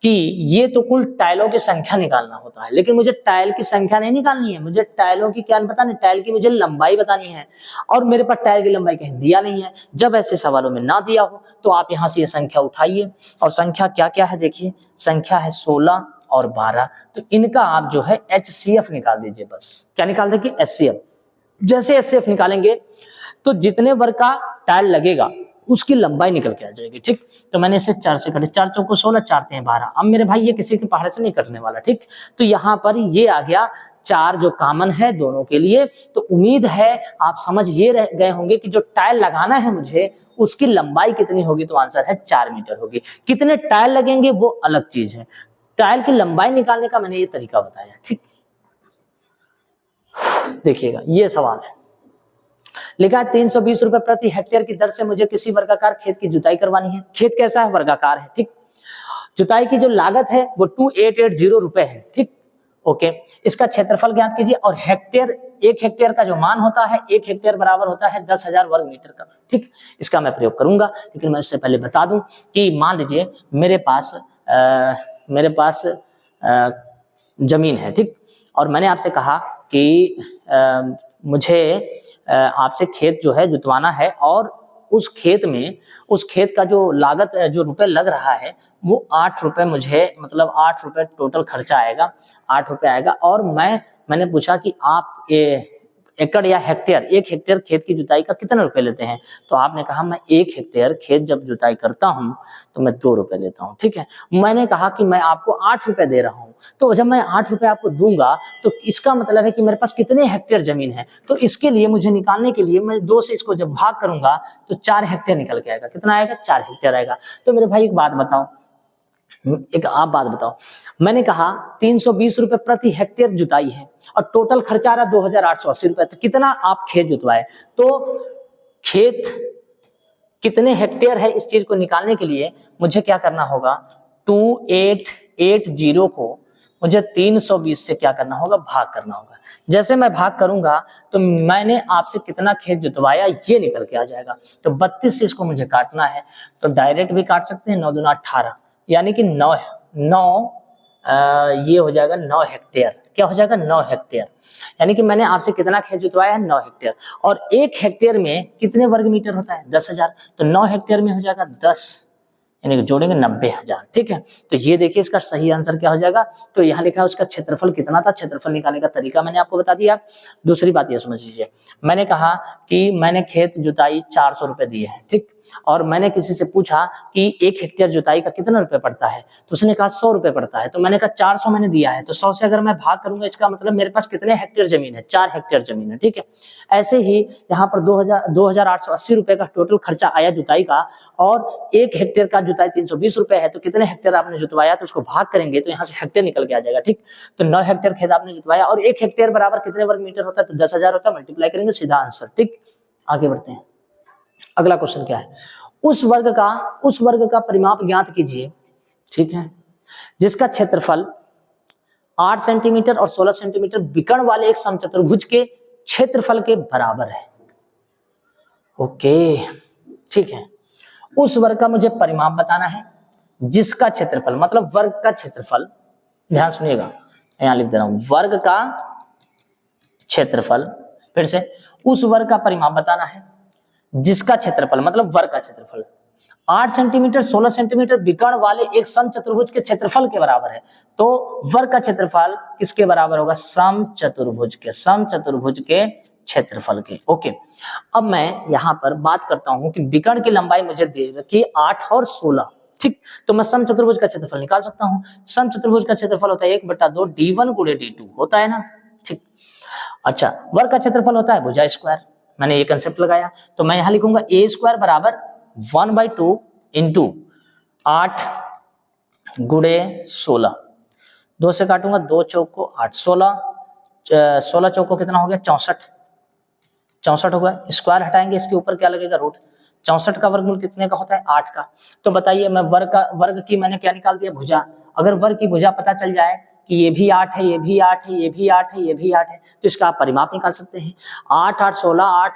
कि ये तो कुल टाइलों की संख्या निकालना होता है, लेकिन मुझे टाइल की संख्या नहीं निकालनी है, मुझे टाइलों की क्या बतानी, टाइल की मुझे लंबाई बतानी है। और मेरे पास टाइल की लंबाई कहीं दिया नहीं है। जब ऐसे सवालों में ना दिया हो तो आप यहाँ से ये संख्या उठाइए, और संख्या क्या क्या है देखिए, संख्या है 16 और 12। तो इनका आप जो है HCF निकाल दीजिए। बस क्या निकाल देंगे, HCF। जैसे HCF निकालेंगे तो जितने वर्ग का टाइल लगेगा उसकी लंबाई निकल के आ जाएगी। ठीक, तो मैंने इसे 4 से काटे, 4 चौको 16, 4 3 12। अब मेरे भाई ये किसी के पहाड़ से नहीं कटने वाला। ठीक, तो यहाँ पर ये आ गया 4 जो कॉमन है दोनों के लिए। तो उम्मीद है आप समझ ये रह गए होंगे कि जो टाइल लगाना है मुझे उसकी लंबाई कितनी होगी। तो आंसर है 4 मीटर होगी। कितने टाइल लगेंगे वो अलग चीज है, टाइल की लंबाई निकालने का मैंने ये तरीका बताया। ठीक, देखिएगा ये सवाल है, लिखा 320 रुपए प्रति हेक्टेयर की दर से मुझे किसी वर्गाकार खेत की जुताई करवानी है। खेत कैसा है, वर्गाकार है। ठीक, जुताई की जो लागत है वो 2880 रुपए है। ठीक, ओके। इसका क्षेत्रफल ज्ञात कीजिए, और हेक्टेयर, एक हेक्टेयर का जो मान होता है, एक हेक्टेयर बराबर होता है 10,000 वर्ग मीटर का। ठीक, इसका मैं प्रयोग करूंगा, लेकिन मैं उससे पहले बता दूं कि मान लीजिए मेरे पास जमीन है। ठीक, और मैंने आपसे कहा कि मुझे आपसे खेत जो है जुतवाना है, और उस खेत का जो लागत, जो रुपए लग रहा है वो 8 रुपए, मुझे मतलब 8 रुपए टोटल खर्चा आएगा, 8 रुपए आएगा। और मैंने पूछा कि आप एकड़ या हेक्टेयर, एक हेक्टेयर खेत की जुताई का कितने रुपए लेते हैं। तो आपने कहा मैं एक हेक्टेयर खेत जब जुताई करता हूं तो मैं 2 रुपए लेता हूं। ठीक है, मैंने कहा कि मैं आपको 8 रुपए दे रहा हूं, तो जब मैं 8 रुपए आपको दूंगा तो इसका मतलब है कि मेरे पास कितने हेक्टेयर जमीन है। तो इसके लिए मुझे निकालने के लिए मैं 2 से इसको जब भाग करूंगा तो 4 हेक्टेयर निकल के आएगा। कितना आएगा, 4 हेक्टेयर आएगा। तो मेरे भाई एक बात बताओ, मैंने कहा 320 रुपए प्रति हेक्टेयर जुताई है और टोटल खर्चा आ रहा 2880 रुपए। तो कितना आप खेत जुतवाए, तो खेत कितने हेक्टेयर है इस चीज को निकालने के लिए मुझे क्या करना होगा, 2880 को मुझे 320 से क्या करना होगा, भाग करना होगा। जैसे मैं भाग करूंगा तो मैंने आपसे कितना खेत जुतवाया ये निकल के आ जाएगा। तो 32 से इसको मुझे काटना है, तो डायरेक्ट भी काट सकते हैं, 9 दूना 18, यानी कि 9 ये हो जाएगा 9 हेक्टेयर। क्या हो जाएगा, 9 हेक्टेयर। यानी कि मैंने आपसे कितना खेत जुतवाया है, 9 हेक्टेयर। और एक हेक्टेयर में कितने वर्ग मीटर होता है, 10,000। तो 9 हेक्टेयर में हो जाएगा 10, यानी कि जोड़ेंगे 90,000। ठीक है, तो ये देखिए इसका सही आंसर क्या हो जाएगा। तो यहाँ लिखा है उसका क्षेत्रफल कितना था, क्षेत्रफल निकालने का तरीका मैंने आपको बता दिया। दूसरी बात ये समझ लीजिए, मैंने कहा कि मैंने खेत जुताई 400 रुपए दिए हैं। ठीक, और मैंने किसी से पूछा कि एक हेक्टेयर जुताई का कितना रुपए पड़ता है, तो उसने कहा 100 रुपए पड़ता है। तो मैंने कहा 400 मैंने दिया है, तो 100 से अगर मैं भाग करूंगा इसका मतलब मेरे पास कितने हेक्टेयर जमीन है, 4 हेक्टेयर जमीन है। ठीक है, ऐसे ही यहाँ पर 2880 रुपए का टोटल खर्चा आया जुताई का, और एक हेक्टेयर का जुताई 320 रुपए है। तो कितने हेक्टेयर आपने जुतवाया, तो उसको भाग करेंगे तो यहाँ से हेक्टेयर निकल के आ जाएगा। ठीक, तो 9 हेक्टेयर खेत आपने जुतवाया, और एक हेक्टेयर बराबर कितने वर्ग मीटर होता है, तो 10,000 होता है, मल्टीप्लाई करेंगे, सीधा आंसर। ठीक, आगे बढ़ते हैं। अगला क्वेश्चन क्या है, उस वर्ग का परिमाप ज्ञात कीजिए। ठीक है, जिसका क्षेत्रफल 8 सेंटीमीटर और 16 सेंटीमीटर विकर्ण वाले एक समचतुर्भुज के क्षेत्रफल के बराबर है। ओके, ठीक है, उस वर्ग का मुझे परिमाप बताना है, जिसका क्षेत्रफल मतलब वर्ग का क्षेत्रफल, ध्यान सुनिएगा, यहां लिख दे रहा हूं, वर्ग का क्षेत्रफल। फिर से, उस वर्ग का परिमाप बताना है जिसका क्षेत्रफल मतलब वर्ग का क्षेत्रफल 8 सेंटीमीटर 16 सेंटीमीटर विकर्ण वाले एक समचतुर्भुज के क्षेत्रफल के बराबर है। तो वर्ग का क्षेत्रफल किसके बराबर होगा, समचतुर्भुज के क्षेत्रफल के। ओके, अब मैं यहाँ पर बात करता हूं कि विकर्ण की लंबाई मुझे दे रखी 8 और 16। ठीक, तो मैं समचतुर्भुज का क्षेत्रफल निकाल सकता हूं। समचतुर्भुज का क्षेत्रफल होता है 1/2 d1 गुणे d2 होता है ना। ठीक, अच्छा, वर्ग का क्षेत्रफल होता है भुजा स्क्वायर। मैंने ये कंसेप्ट लगाया, तो मैं यहां लिखूंगा a² बराबर 1/2 इंटू 8 गुणे 16, 2 से काटूंगा, 2 चौक को 8, 16 चौक को कितना हो गया 64, 64 होगा। स्क्वायर हटाएंगे, इसके ऊपर क्या लगेगा रूट। 64 का वर्गमूल कितने का होता है 8 का। तो बताइए मैं वर्ग की मैंने क्या निकाल दिया भुजा। अगर वर्ग की भुजा पता चल जाए कि ये भी 8 है, ये भी 8 है, ये भी 8 है, ये भी 8 है, तो इसका आप परिमाप निकाल सकते हैं। 8 8 16 8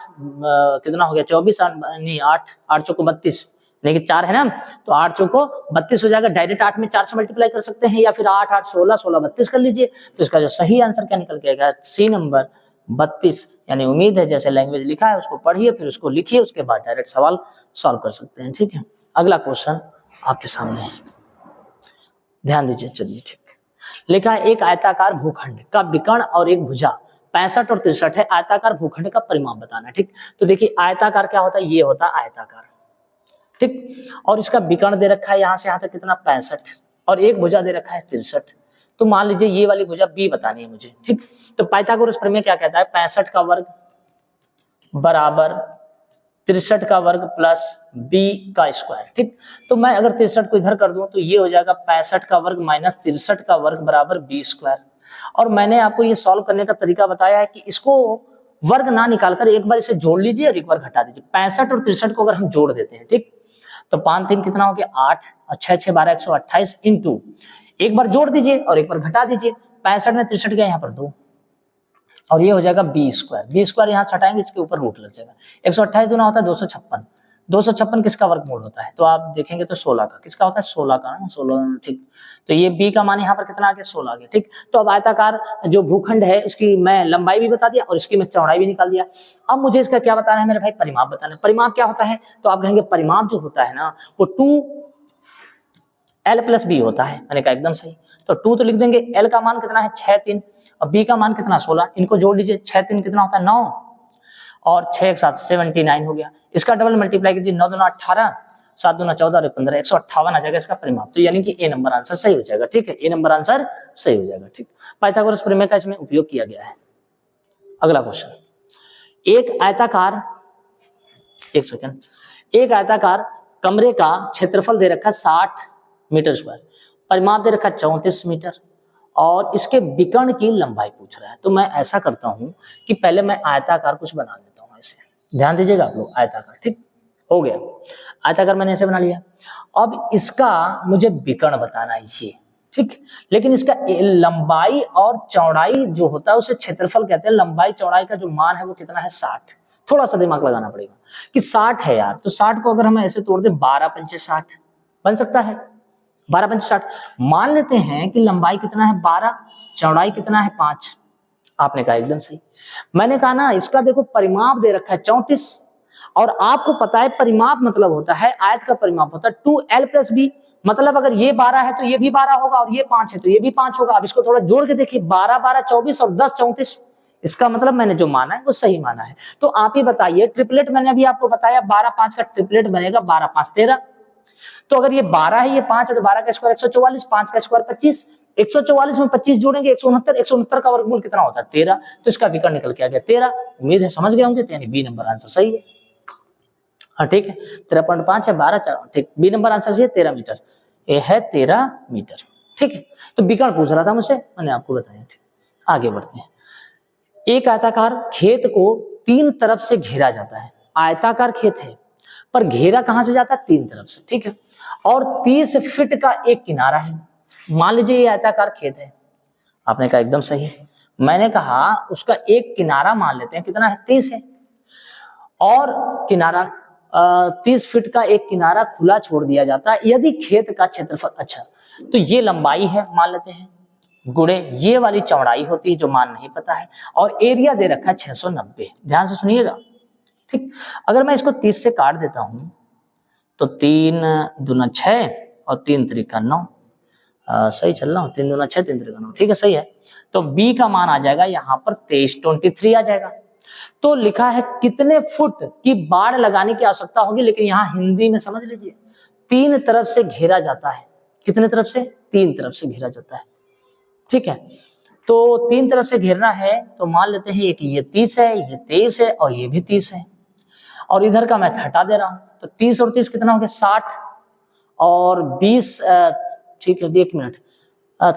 कितना हो गया 24, नहीं 8 8 चौको 32, यानी कि 4 है ना, तो 8 चौको 32 हो जाएगा। डायरेक्ट 8 में 4 से मल्टीप्लाई कर सकते हैं, या फिर 8 8 16 16 32 कर लीजिए। तो इसका जो सही आंसर क्या निकल के आएगा, सी नंबर 32। यानी उम्मीद है जैसे लैंग्वेज लिखा है उसको पढ़िए, फिर उसको लिखिए, उसके बाद डायरेक्ट सवाल सॉल्व कर सकते हैं। ठीक है, अगला क्वेश्चन आपके सामने है, ध्यान दीजिए। चलिए ठीक, लिखा है एक आयताकार भूखंड का विकर्ण और एक भुजा 65 और 63 है, आयताकार भूखंड का परिमाप बताना। ठीक, तो देखिए आयताकार क्या होता है, ये होता है आयताकार। ठीक, और इसका विकर्ण दे रखा है यहां से यहां तक कितना 65, और एक भुजा दे रखा है 63। तो मान लीजिए ये वाली भुजा बी बतानी है मुझे। ठीक, तो पाइथागोरस प्रमेय क्या कहता है, 65 का वर्ग बराबर 63 का वर्ग प्लस बी का स्क्वायर। ठीक, तो मैं अगर 63 को इधर कर दूं तो ये हो जाएगा 65 का वर्ग माइनस 63 का वर्ग बराबर बी स्क्वायर। और मैंने आपको ये सॉल्व करने का तरीका बताया है कि इसको वर्ग ना निकालकर एक बार इसे जोड़ लीजिए और एक बार घटा दीजिए। 65 और 63 को अगर हम जोड़ देते हैं, ठीक, तो 5 3 कितना हो गया 8 और 6 6 12 128 इंटू, एक बार जोड़ दीजिए और एक बार घटा दीजिए। 65 में 63 गया यहाँ पर 2, और ये हो जाएगा बी स्क्वायर। बी स्क्वायर यहाँ से हटाएंगे, इसके ऊपर रूट लग जाएगा। 128 दूना होता है 256, 256 किसका वर्गमूल होता है, तो आप देखेंगे तो 16 का। किसका होता है 16 का ना, 16। ठीक, तो ये बी का मान यहाँ पर कितना आ गया 16 आ गया। ठीक, तो अब आयताकार जो भूखंड है उसकी मैं लंबाई भी बता दिया और इसकी मैं चौड़ाई भी निकाल दिया। अब मुझे इसका क्या बताना है मेरे भाई, परिमाप बताना है। परिमाप क्या होता है, तो आप कहेंगे परिमाप जो होता है ना वो 2l प्लस बी होता है। मैंने कहा एकदम सही। तो 2 तो लिख देंगे, l का मान कितना है 6 3, और b का मान कितना 16, इनको जोड़ लीजिए। 6 3 कितना होता है 9, और 6 एक साथ 79 हो गया। इसका डबल मल्टीप्लाई कीजिए, 9 दूना 18, 7 दूना 14 और 15, 158 आ जाएगा इसका परिमाप। तो यानी कि ए नंबर आंसर सही हो जाएगा। ठीक है, ए नंबर आंसर सही हो जाएगा। ठीक, पाइथागोरस प्रमेय का इसमें उपयोग किया गया है। अगला क्वेश्चन, एक आयताकार कमरे का क्षेत्रफल दे रखा 60 मीटर स्क्वायर, परिमाप दे रखा 34 मीटर, और इसके विकर्ण की लंबाई पूछ रहा है। तो मैं ऐसा करता हूं कि पहले मैं आयताकार कुछ बना लेता हूं ऐसे, ध्यान दीजिएगा आप लोग। आयताकार, ठीक हो गया, आयताकार मैंने ऐसे बना लिया। अब इसका मुझे विकर्ण बताना है ये, ठीक, लेकिन इसका लंबाई और चौड़ाई जो होता है उसे क्षेत्रफल कहते हैं। लंबाई चौड़ाई का जो मान है वो कितना है 60। थोड़ा सा दिमाग लगाना पड़ेगा कि 60 है यार, तो 60 को अगर हम ऐसे तोड़ दे 12 पंचे 60 बन सकता है। 12 पंचे 60 मान लेते हैं कि लंबाई कितना है 12, चौड़ाई कितना है 5। आपने कहा एकदम सही। मैंने कहा ना इसका देखो परिमाप दे रखा है 34, और आपको पता है परिमाप मतलब होता है आयत का परिमाप होता है 2l प्लस बी। मतलब अगर ये 12 है तो ये भी 12 होगा, और ये 5 है तो ये भी 5 होगा। अब इसको थोड़ा जोड़ के देखिए, 12 12 24 और 10 34। इसका मतलब मैंने जो माना है वो सही माना है। तो आप ही बताइए, ट्रिपलेट मैंने अभी आपको बताया 12 5 का ट्रिपलेट बनेगा 12 5 13। तो अगर ये 12 है ये 5 है तो 12 का स्क्वायर 144, 5 का स्क्वायर 25, 144 में 25 जोड़ेंगे 169, 169 का वर्गमूल कितना होता है 13। तो इसका विकर्ण निकल के आ गया 13। उम्मीद है समझ गए होंगे, तो यानी बी नंबर आंसर सही है। हाँ ठीक है, 13.5 है 12 4, ठीक, बी नंबर आंसर सही है 13 मीटर। ये है 13 मीटर। ठीक है, तो विकर्ण पूछ रहा था मुझसे, मैंने आपको बताया। ठीक, आगे बढ़ते हैं। एक आयताकार खेत को 3 तरफ से घेरा जाता है। आयताकार खेत है पर घेरा कहां से जाता है 3 तरफ से। ठीक है, और 30 फीट का एक किनारा है। मान लीजिए ये आयताकार खेत है। आपने कहा एकदम सही। मैंने कहा उसका एक किनारा मान लेते हैं कितना है 30 है, और किनारा 30 फीट का एक किनारा खुला छोड़ दिया जाता है यदि खेत का क्षेत्रफल, अच्छा तो ये लंबाई है मान लेते हैं, गुणे ये वाली चौड़ाई होती है जो मान नहीं पता है, और एरिया दे रखा है 690। ध्यान से सुनिएगा। ठीक, अगर मैं इसको 30 से काट देता हूं तो 3 दूना 6 और 3 त्रिका 9। सही चल रहा हूं, 3 दूना 6 3 त्रिका 9, ठीक है सही है। तो बी का मान आ जाएगा यहाँ पर 23 आ जाएगा। तो लिखा है कितने फुट की बाड़ लगाने की आवश्यकता होगी, लेकिन यहाँ हिंदी में समझ लीजिए 3 तरफ से घेरा जाता है। कितने तरफ से, 3 तरफ से घेरा जाता है। ठीक है, तो 3 तरफ से घेरना है तो मान लेते हैं एक ये 30 है, ये 23 है और ये भी 30 है, और इधर का मैं हटा दे रहा हूं। तो 30 और 30 कितना हो गया 60, और 20 ठीक है, 1 मिनट।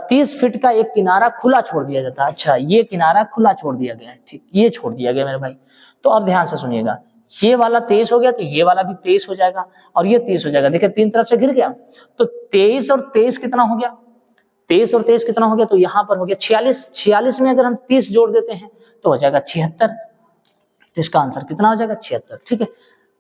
30 फीट का एक किनारा खुला छोड़ दिया जाता है। अच्छा, ये किनारा खुला छोड़ दिया गया है, ठीक, ये छोड़ दिया गया मेरे भाई। तो अब ध्यान से सुनिएगा, ये वाला 23 हो गया तो ये वाला भी 23 हो जाएगा और ये 30 हो जाएगा। देखिए 3 तरफ से घिर गया, तो 23 और 23 कितना हो गया, 23 और 23 कितना हो गया, तो यहाँ पर हो गया 46। 46 में अगर हम 30 जोड़ देते हैं तो हो जाएगा 76। तो इसका आंसर कितना हो जाएगा, 76। ठीक है,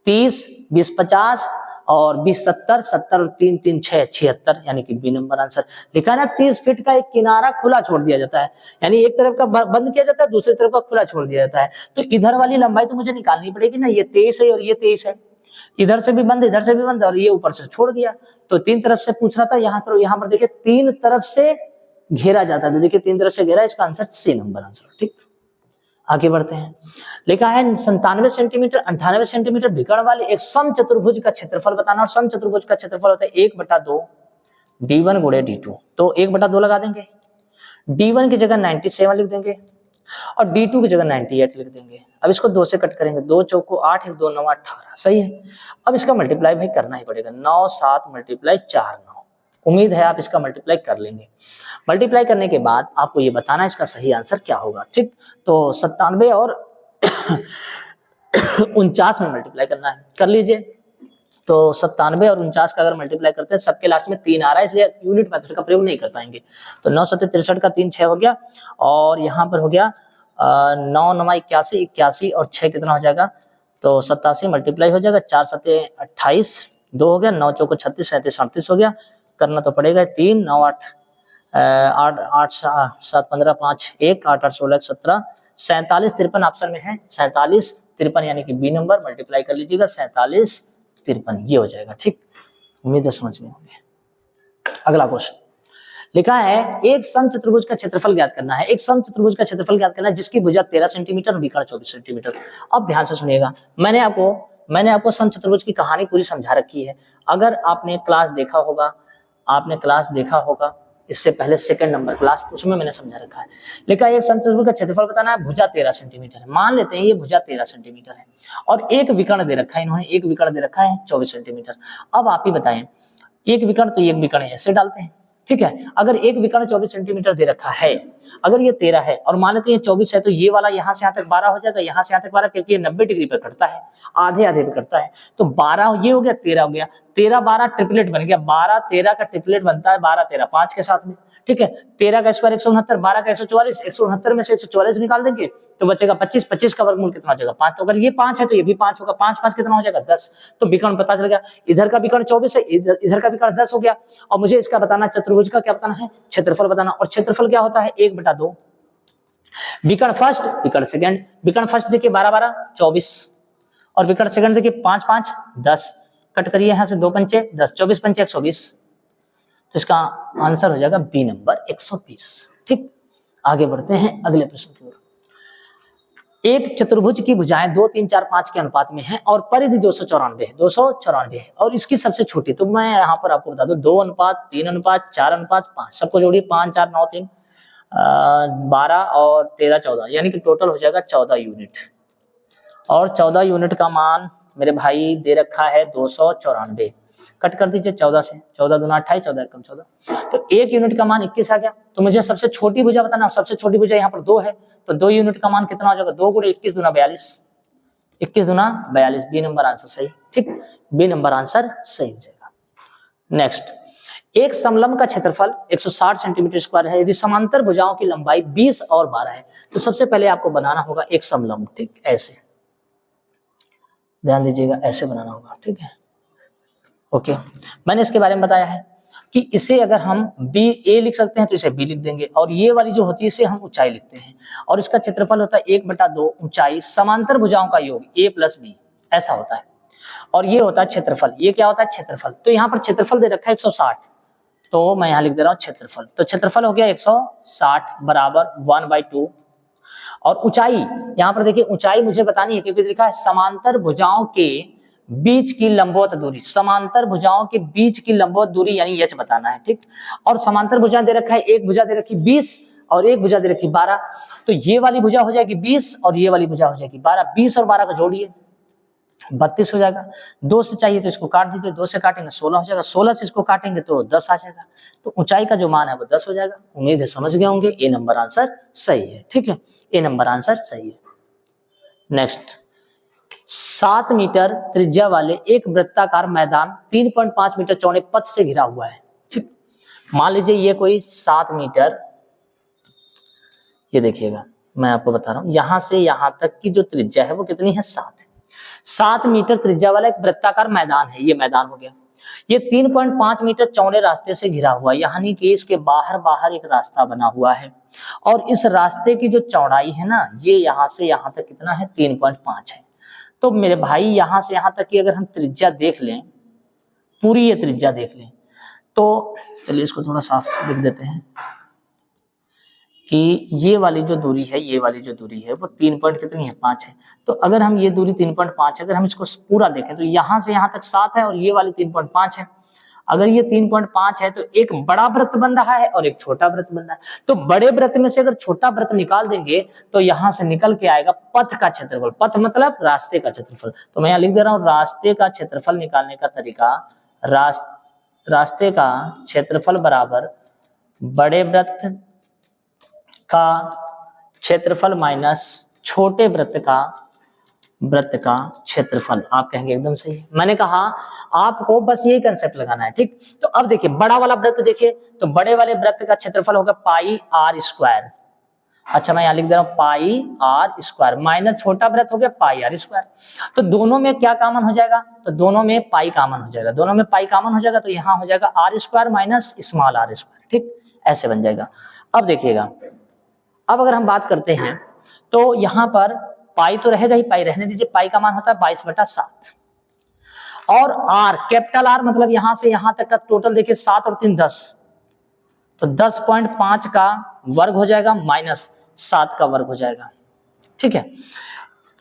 30, 20, 50 और 20, 70, 70 और 3, 3, 6, 76, यानी कि बी नंबर आंसर लिखा है ना। 30 फीट का एक किनारा खुला छोड़ दिया जाता है, यानी एक तरफ का बंद किया जाता है, दूसरी तरफ का खुला छोड़ दिया जाता है। तो इधर वाली लंबाई तो मुझे निकालनी पड़ेगी ना, ये 23 है और ये 23 है, इधर से भी बंद, इधर से भी बंद, और ये ऊपर से छोड़ दिया। तो 3 तरफ से पूछ रहा था, यहाँ पर देखिए 3 तरफ से घेरा जाता है, तो देखिए 3 तरफ से घेरा, इसका आंसर सी नंबर आंसर। ठीक, आगे बढ़ते हैं। लिखा है 97 सेंटीमीटर 98 सेंटीमीटर विकर्ण वाले एक समचतुर्भुज का क्षेत्रफल बताना। और समचतुर्भुज का क्षेत्रफल होता है 1/2 d1 गुणे d2। तो 1/2 लगा देंगे, d1 की जगह 97 लिख देंगे और d2 की जगह 98 लिख देंगे। अब इसको 2 से कट करेंगे, 2 चौको 8, 1 2 9 18, सही है। अब इसका मल्टीप्लाई भाई करना ही पड़ेगा, 9 7 × 4 9। उम्मीद है आप इसका मल्टीप्लाई कर लेंगे। मल्टीप्लाई करने के बाद आपको ये बताना है इसका सही आंसर क्या होगा। ठीक, तो 97 और 49 में मल्टीप्लाई करना है, कर लीजिए। तो 97 और 49 का अगर मल्टीप्लाई करते हैं, सबके लास्ट में 3 आ रहा है, इसलिए यूनिट मेथड का प्रयोग नहीं कर पाएंगे। तो 9 7 63 का 3 6 हो गया, और यहाँ पर हो गया 9 9 81, 81 और 6 कितना हो जाएगा, तो 87 मल्टीप्लाई हो जाएगा, 4 7 28, 2 हो गया, 9 चौको 36 37 38 हो गया। करना तो पड़ेगा 3 9 8 8 8 7 15 5 1 8 8 16 17 47 53 ऑप्शन में है, 47 53 यानी कि बी नंबर। मल्टीप्लाई कर लीजिएगा, 47 53 ये हो जाएगा। ठीक, उम्मीद है समझ में होंगे। अगला क्वेश्चन लिखा है एक समचतुर्भुज का क्षेत्रफल ज्ञात करना है। एक समचतुर्भुज का क्षेत्रफल ज्ञात करना है जिसकी भुजा 13 सेंटीमीटर और विकर्ण 24 सेंटीमीटर। अब ध्यान से सुनिएगा, मैंने आपको समचतुर्भुज की कहानी पूरी समझा रखी है। अगर आपने क्लास देखा होगा, इससे पहले सेकंड नंबर क्लास, उसमें मैंने समझा रखा है। लिखा है एक समचतुर्भुज का क्षेत्रफल बताना है, भुजा 13 सेंटीमीटर है। मान लेते हैं ये भुजा 13 सेंटीमीटर है और एक विकर्ण दे रखा है, इन्होंने एक विकर्ण दे रखा है 24 सेंटीमीटर। अब आप ही बताएं, एक विकर्ण तो एक विकर्ण ऐसे डालते हैं, ठीक है। अगर एक विकर्ण 24 सेंटीमीटर दे रखा है, अगर ये 13 है और मान लेते हैं 24 है, तो ये वाला यहाँ से यहाँ तक 12 हो जाएगा, यहाँ से यहाँ तक 12, क्योंकि ये 90 डिग्री पर कटता है, आधे आधे पे कटता है। तो 12 ये हो गया, 13 हो गया, 13 12 ट्रिपलेट बन गया, 12 13 का ट्रिपलेट बनता है, 12 13 5 के साथ में, ठीक है। 13 का स्क्वायर 169, 12 का 144, 169 में से 144 निकाल देंगे तो बचेगा 25, 25 का वर्गमूल कितना हो जाएगा 5। तो अगर ये 5 है तो ये भी 5 होगा, 5 5 कितना हो जाएगा 10। तो विकर्ण पता चल गया, इधर का विकर्ण 24 है, इधर का विकर्ण 10 हो गया। और मुझे इसका बताना, चतुर्भुज का क्या बताना है, क्षेत्रफल बताना। और क्षेत्रफल क्या होता है 1/2, विकर्ण फर्स्ट विकर्ण सेकंड। विकर्ण फर्स्ट देखिए 12 12 24 और विकर्ण सेकंड देखिए 5 5 10। कट करिए यहां से 2 पंचे 10, 24 पंचे 120। तो इसका आंसर हो जाएगा बी नंबर 120। ठीक, आगे बढ़ते हैं अगले प्रश्न की ओर। एक चतुर्भुज की भुजाएं 2 3 4 5 के अनुपात में हैं और परिधि 294 है और इसकी सबसे छोटी, तो मैं यहाँ पर आपको बता दूं 2 अनुपात 3 अनुपात 4 अनुपात 5, सबको जोड़िए 5 4 9 3 12 और 13 14, यानी कि टोटल हो जाएगा 14 यूनिट। और 14 यूनिट का मान मेरे भाई दे रखा है 294। कट कर दीजिए 14 से, 14 दूना 28, 14 एकम 14, तो 1 यूनिट का मान 21 आ गया। तो मुझे सबसे छोटी भुजा बताना, सबसे छोटी भुजा यहाँ पर 2 है, तो 2 यूनिट का मान कितना हो जाएगा, 2 × 21 दूना 42, 21 दूना 42, बी नंबर आंसर सही। ठीक, बी नंबर आंसर सही हो जाएगा। नेक्स्ट, एक समलंब का क्षेत्रफल 160 सेंटीमीटर स्क्वायर है यदि समांतर भुजाओं की लंबाई 20 और 12 है। तो सबसे पहले आपको बनाना होगा एक समलंब। ठीक, ऐसे ध्यान दीजिएगा, ऐसे बनाना होगा, ठीक है। ओके, मैंने इसके बारे में बताया है कि इसे अगर हम बी ए लिख सकते हैं तो इसे बी लिख देंगे, और ये वाली जो होती है इसे हम ऊंचाई लिखते हैं, और इसका क्षेत्रफल होता है 1/2 ऊंचाई समांतर भुजाओं का योग a + b, ऐसा होता है। और ये होता है क्षेत्रफल। ये क्या होता है, क्षेत्रफल। तो यहाँ पर क्षेत्रफल दे रखा है 160, तो मैं यहाँ लिख दे रहा हूँ क्षेत्रफल। तो क्षेत्रफल हो गया 160 बराबर 1/2। और ऊंचाई, यहाँ पर देखिए ऊंचाई मुझे बतानी है क्योंकि लिखा है समांतर भुजाओं के बीच की लंबवत दूरी, समांतर भुजाओं के बीच की लंबवत दूरी यानी h बताना है। ठीक, और समांतर भुजा दे रखा है, एक भुजा दे रखी 20 और एक भुजा दे रखी 12, तो ये वाली भुजा हो जाएगी 20 और ये वाली भुजा हो जाएगी 12। 20 और 12 को जोड़िए, 32 हो जाएगा। 2 से चाहिए तो इसको काट दीजिए, 2 से काटेंगे 16 हो जाएगा, 16 से इसको काटेंगे तो 10 आ जाएगा। तो ऊंचाई का जो मान है वो 10 हो जाएगा। उम्मीद है समझ गए होंगे। ए नंबर आंसर सही है। ठीक है, ए नंबर आंसर सही है। नेक्स्ट, 7 मीटर त्रिज्या वाले एक वृत्ताकार मैदान 3.5 मीटर चौड़े पथ से घिरा हुआ है। ठीक, मान लीजिए ये कोई 7 मीटर, ये देखिएगा मैं आपको बता रहा हूं, यहां से यहां तक की जो त्रिज्या है वो कितनी है, 7 है। 7 मीटर त्रिज्या वाला एक वृत्ताकार मैदान है, ये मैदान हो गया। ये 3.5 मीटर चौड़े रास्ते से घिरा हुआ है, यानी कि इसके बाहर बाहर एक रास्ता बना हुआ है, और इस रास्ते की जो चौड़ाई है ना, ये यहां से यहां तक कितना है, 3.5 है। तो मेरे भाई यहां से यहां तक की अगर हम त्रिज्या देख लें, पूरी ये त्रिज्या देख लें, तो चलिए इसको थोड़ा साफ लिख देते हैं कि ये वाली जो दूरी है, ये वाली जो दूरी है वो 3 पॉइंट कितनी है, 5 है। तो अगर हम ये दूरी 3.5, अगर हम इसको पूरा देखें तो यहाँ से यहाँ तक 7 है और ये वाली 3.5 है। अगर ये 3.5 है तो एक बड़ा वृत्त बन रहा है और एक छोटा वृत्त बन रहा है। तो बड़े वृत्त में से अगर छोटा वृत्त निकाल देंगे तो यहाँ से निकल के आएगा पथ का क्षेत्रफल। पथ मतलब रास्ते का क्षेत्रफल। तो मैं यहाँ लिख दे रहा हूँ, रास्ते का क्षेत्रफल निकालने का तरीका, रास्ते का क्षेत्रफल बराबर बड़े वृत्त का क्षेत्रफल माइनस छोटे वृत्त का क्षेत्रफल। आप कहेंगे एकदम सही है। मैंने कहा आपको बस यही कंसेप्ट लगाना है। ठीक, तो अब देखिए बड़ा वाला वृत्त देखिए, तो बड़े वाले वृत्त का क्षेत्रफल होगा पाई आर स्क्वायर। अच्छा मैं यहाँ लिख दे रहा हूँ पाई आर स्क्वायर, माइनस छोटा वृत्त हो गया पाई आर स्क्वायर। तो दोनों में क्या कॉमन हो जाएगा, तो दोनों में पाई कॉमन हो जाएगा, दोनों में पाई कॉमन हो जाएगा, तो यहाँ हो जाएगा R square minus small R square. ठीक, ऐसे बन जाएगा। अब देखिएगा, अब अगर हम बात करते हैं तो यहां पर पाई तो रहेगा ही, पाई रहने दीजिए, पाई का मान होता है 22/7, और आर कैपिटल आर मतलब यहां से यहां तक का टोटल देखिए 7 और 3 10, तो 10.5 का वर्ग हो जाएगा माइनस 7 का वर्ग हो जाएगा। ठीक है,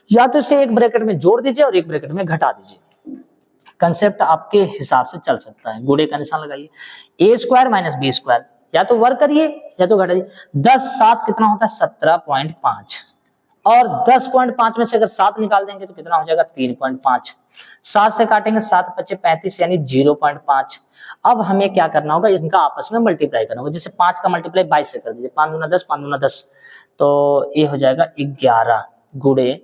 या तो इसे एक ब्रैकेट में जोड़ दीजिए और एक ब्रैकेट में घटा दीजिए, कंसेप्ट आपके हिसाब से चल सकता है। गुणे का निशान लगाइए, ए स्क्वायर माइनस बी स्क्वायर, या तो वर्ग करिए या तो घटाइए। 10 7 कितना होता है, 17.5, और 10.5 में से अगर 7 निकाल देंगे तो कितना हो जाएगा, 3.5। 7 से काटेंगे 7 × 5 = 35 यानी 0.5। अब हमें क्या करना होगा, इनका आपस में मल्टीप्लाई करना होगा। जैसे 5 का मल्टीप्लाई 22 से कर दीजिए, 5 दूना 10, 5 दूना 10, तो ये हो जाएगा 11 गुणे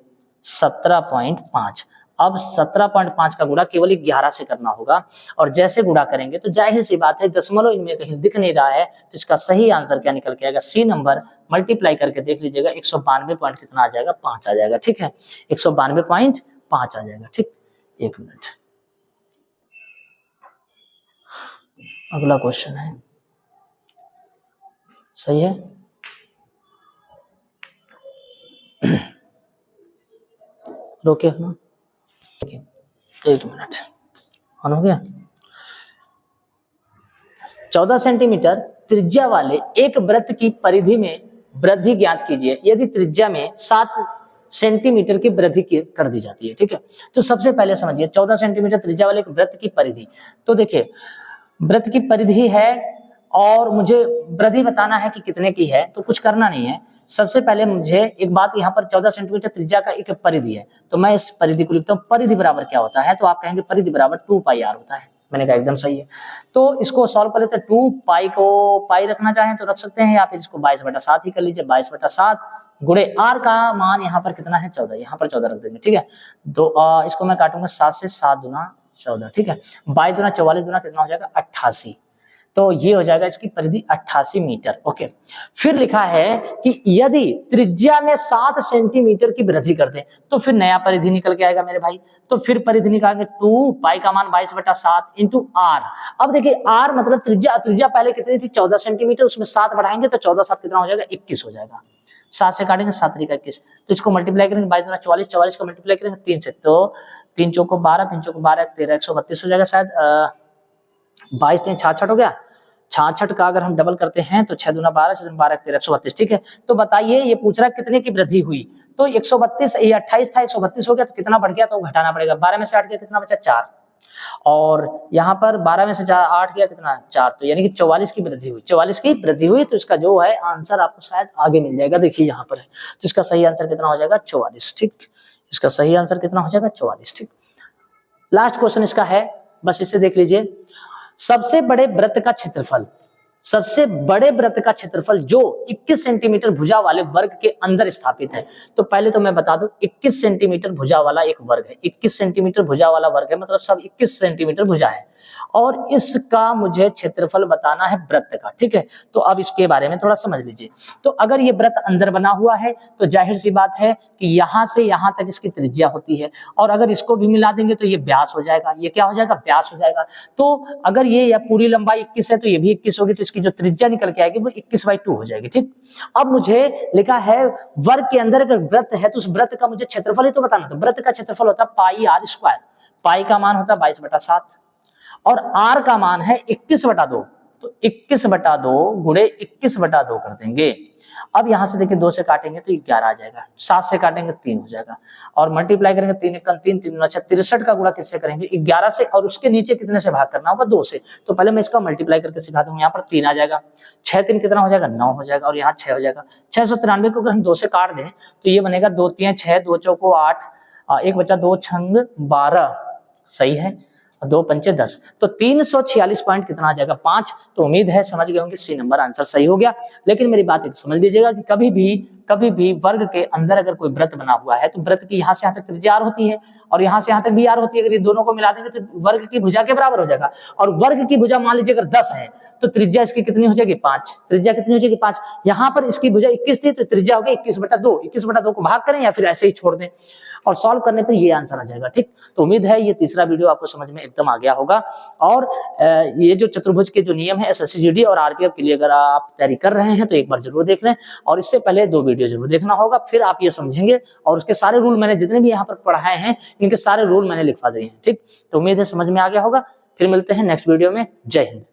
17.5। अब 17.5 का गुणा केवल 11 से करना होगा, और जैसे गुणा करेंगे तो जाहिर सी बात है दशमलव इनमें कहीं दिख नहीं रहा है, तो इसका सही आंसर क्या निकल के आएगा, सी नंबर। मल्टीप्लाई करके देख लीजिएगा, 192 पॉइंट कितना आ जाएगा, 5 आ जाएगा। ठीक है, 192.5 आ जाएगा। ठीक, एक मिनट, अगला क्वेश्चन है, सही है। रोके ना, एक मिनट, ऑन हो गया। 14 सेंटीमीटर त्रिज्या वाले एक वृत्त की परिधि में वृद्धि ज्ञात कीजिए यदि त्रिज्या में 7 सेंटीमीटर की वृद्धि कर दी जाती है। ठीक है, तो सबसे पहले समझिए 14 सेंटीमीटर त्रिज्या वाले एक वृत्त की परिधि। तो देखिए वृत्त की परिधि है और मुझे वृद्धि बताना है कि कितने की है, तो कुछ करना नहीं है। सबसे पहले मुझे एक बात, यहाँ पर 14 सेंटीमीटर त्रिज्या का एक परिधि है, तो मैं इस परिधि को लिखता हूँ। परिधि बराबर क्या होता है, तो आप कहेंगे परिधि बराबर 2πr होता है। मैंने कहा एकदम सही है। तो इसको सॉल्व कर लेते हैं। 2π को पाई रखना चाहें तो रख सकते हैं, या फिर इसको 22/7 ही कर लीजिए। 22/7 गुणे r का मान यहाँ पर कितना है, 14, यहाँ पर 14 रख देंगे। ठीक है, तो इसको मैं काटूंगा 7 से, 7 दूना 14। ठीक है, 22 दूना 44 दूना कितना हो जाएगा, 88। तो ये हो जाएगा इसकी परिधि 88 मीटर। ओके, फिर लिखा है कि यदि त्रिज्या में 7 सेंटीमीटर की वृद्धि कर दें तो फिर नया परिधि निकल के आएगा मेरे भाई। तो फिर परिधि निकालेंगे, 2π का मान 22/7 इंटू आर। अब देखिए आर मतलब त्रिज्या पहले कितनी थी, 14 सेंटीमीटर, उसमें 7 बढ़ाएंगे तो 14 7 कितना हो जाएगा, 21 हो जाएगा। 7 से काटेंगे 7 × 21, तो इसको मल्टीप्लाई करेंगे 22 दूना 44, 44 को मल्टीप्लाई करेंगे 3 से, तो 3 चौको 12, 3 चौको 12, 13, 132 हो जाएगा शायद। 22 3 66 हो गया। 66 का अगर हम डबल करते हैं तो 6 दूना 12, 6 दूना 12, 13, 132। ठीक है, तो बताइए ये पूछ रहा है कितने की वृद्धि हुई, तो 132, ये 28 था, 132 हो गया, तो कितना बढ़ गया, तो घटाना पड़ेगा। 12 में से 8 गया, कितना बचा, 4, और यहाँ पर 12 में से 8 गया, कितना, 4, तो यानी कि 44 की वृद्धि हुई। 44 की वृद्धि हुई, तो इसका जो है आंसर आपको शायद आगे मिल जाएगा। देखिए यहाँ पर है, तो इसका सही आंसर कितना हो जाएगा, 44। ठीक, इसका सही आंसर कितना हो जाएगा, 44। ठीक, लास्ट क्वेश्चन इसका है, बस इसे देख लीजिए। सबसे बड़े वृत्त का क्षेत्रफल, सबसे बड़े वृत्त का क्षेत्रफल जो 21 सेंटीमीटर भुजा वाले वर्ग के अंदर स्थापित है। तो पहले तो मैं बता दूं 21 सेंटीमीटर भुजा वाला एक वर्ग है, 21 सेंटीमीटर भुजा वाला वर्ग है, मतलब सब 21 सेंटीमीटर भुजा है और इसका मुझे क्षेत्रफल बताना है वृत्त का। ठीक है, तो अब इसके बारे में थोड़ा समझ लीजिए। तो अगर ये वृत्त अंदर बना हुआ है तो जाहिर सी बात है कि यहां से यहां तक इसकी त्रिज्या होती है और अगर इसको भी मिला देंगे तो ये व्यास हो जाएगा। ये क्या हो जाएगा? व्यास हो जाएगा। तो अगर ये पूरी लंबाई 21 है तो ये भी 21 होगी, तो इसकी जो त्रिज्या निकल के आएगी वो 21/2 हो जाएगी। ठीक, अब मुझे लिखा है वर्ग के अंदर अगर वृत्त है तो उस वृत्त का मुझे क्षेत्रफल ही तो बताना। तो वृत्त का क्षेत्रफल होता है पाई आर स्क्वायर। पाई का मान होता है 22/7 और आर का मान है 21/2, तो 21/2 गुणे 21/2 कर देंगे। अब यहां से देखिए 2 से काटेंगे तो 11 आ जाएगा, 7 से काटेंगे 3 हो जाएगा और मल्टीप्लाई करेंगे 3 1 3 3 9 63 का गुणा किससे करेंगे? 11 से, और उसके नीचे कितने से भाग करना होगा? 2 से। तो पहले मैं इसका मल्टीप्लाई करके सिखा दूंगा। यहाँ पर 3 आ जाएगा, 6 3 कितना हो जाएगा? 9 हो जाएगा और यहाँ 6 हो जाएगा। 693 को अगर हम 2 से काट दें तो ये बनेगा 2 3 6 2 चौको 8, एक बचा 2 छंग 12, सही है, 2 पंचे 10, तो 346 पॉइंट कितना आ जाएगा? 5। तो उम्मीद है समझ गए होंगे, सी नंबर आंसर सही हो गया। लेकिन मेरी बात एक समझ लीजिएगा कि कभी भी वर्ग के अंदर अगर कोई वृत्त बना हुआ है तो वृत्त की यहाँ से यहाँ तक त्रिज्या r होती है और यहाँ से यहाँ तक भी r होती है। अगर ये दोनों को मिला देंगे तो वर्ग की भुजा के बराबर हो जाएगा और वर्ग की भुजा मान लीजिए अगर 10 है तो त्रिज्या इसकी कितनी हो जाएगी? 5। त्रिज्या कितनी हो जाएगी? 5। यहाँ पर इसकी भुजा 21 थी तो त्रिज्या हो गई 21/2। 21/2 को भाग करें या फिर ऐसे ही छोड़ दें और सॉल्व करने पर ये आंसर आ जाएगा। ठीक, तो उम्मीद है ये तीसरा वीडियो आपको समझ में एकदम आ गया होगा। और ये जो चतुर्भुज के जो नियम है एसएससी और आरपीएफ के लिए अगर आप तैयारी कर रहे हैं तो एक बार जरूर देख लें और इससे पहले 2 वीडियो जरूर देखना होगा, फिर आप ये समझेंगे। और उसके सारे रूल मैंने जितने भी यहाँ पर पढ़ाए हैं इनके सारे रूल मैंने लिखवा दिए हैं। ठीक, तो उम्मीद है समझ में आ गया होगा। फिर मिलते हैं नेक्स्ट वीडियो में। जय हिंद।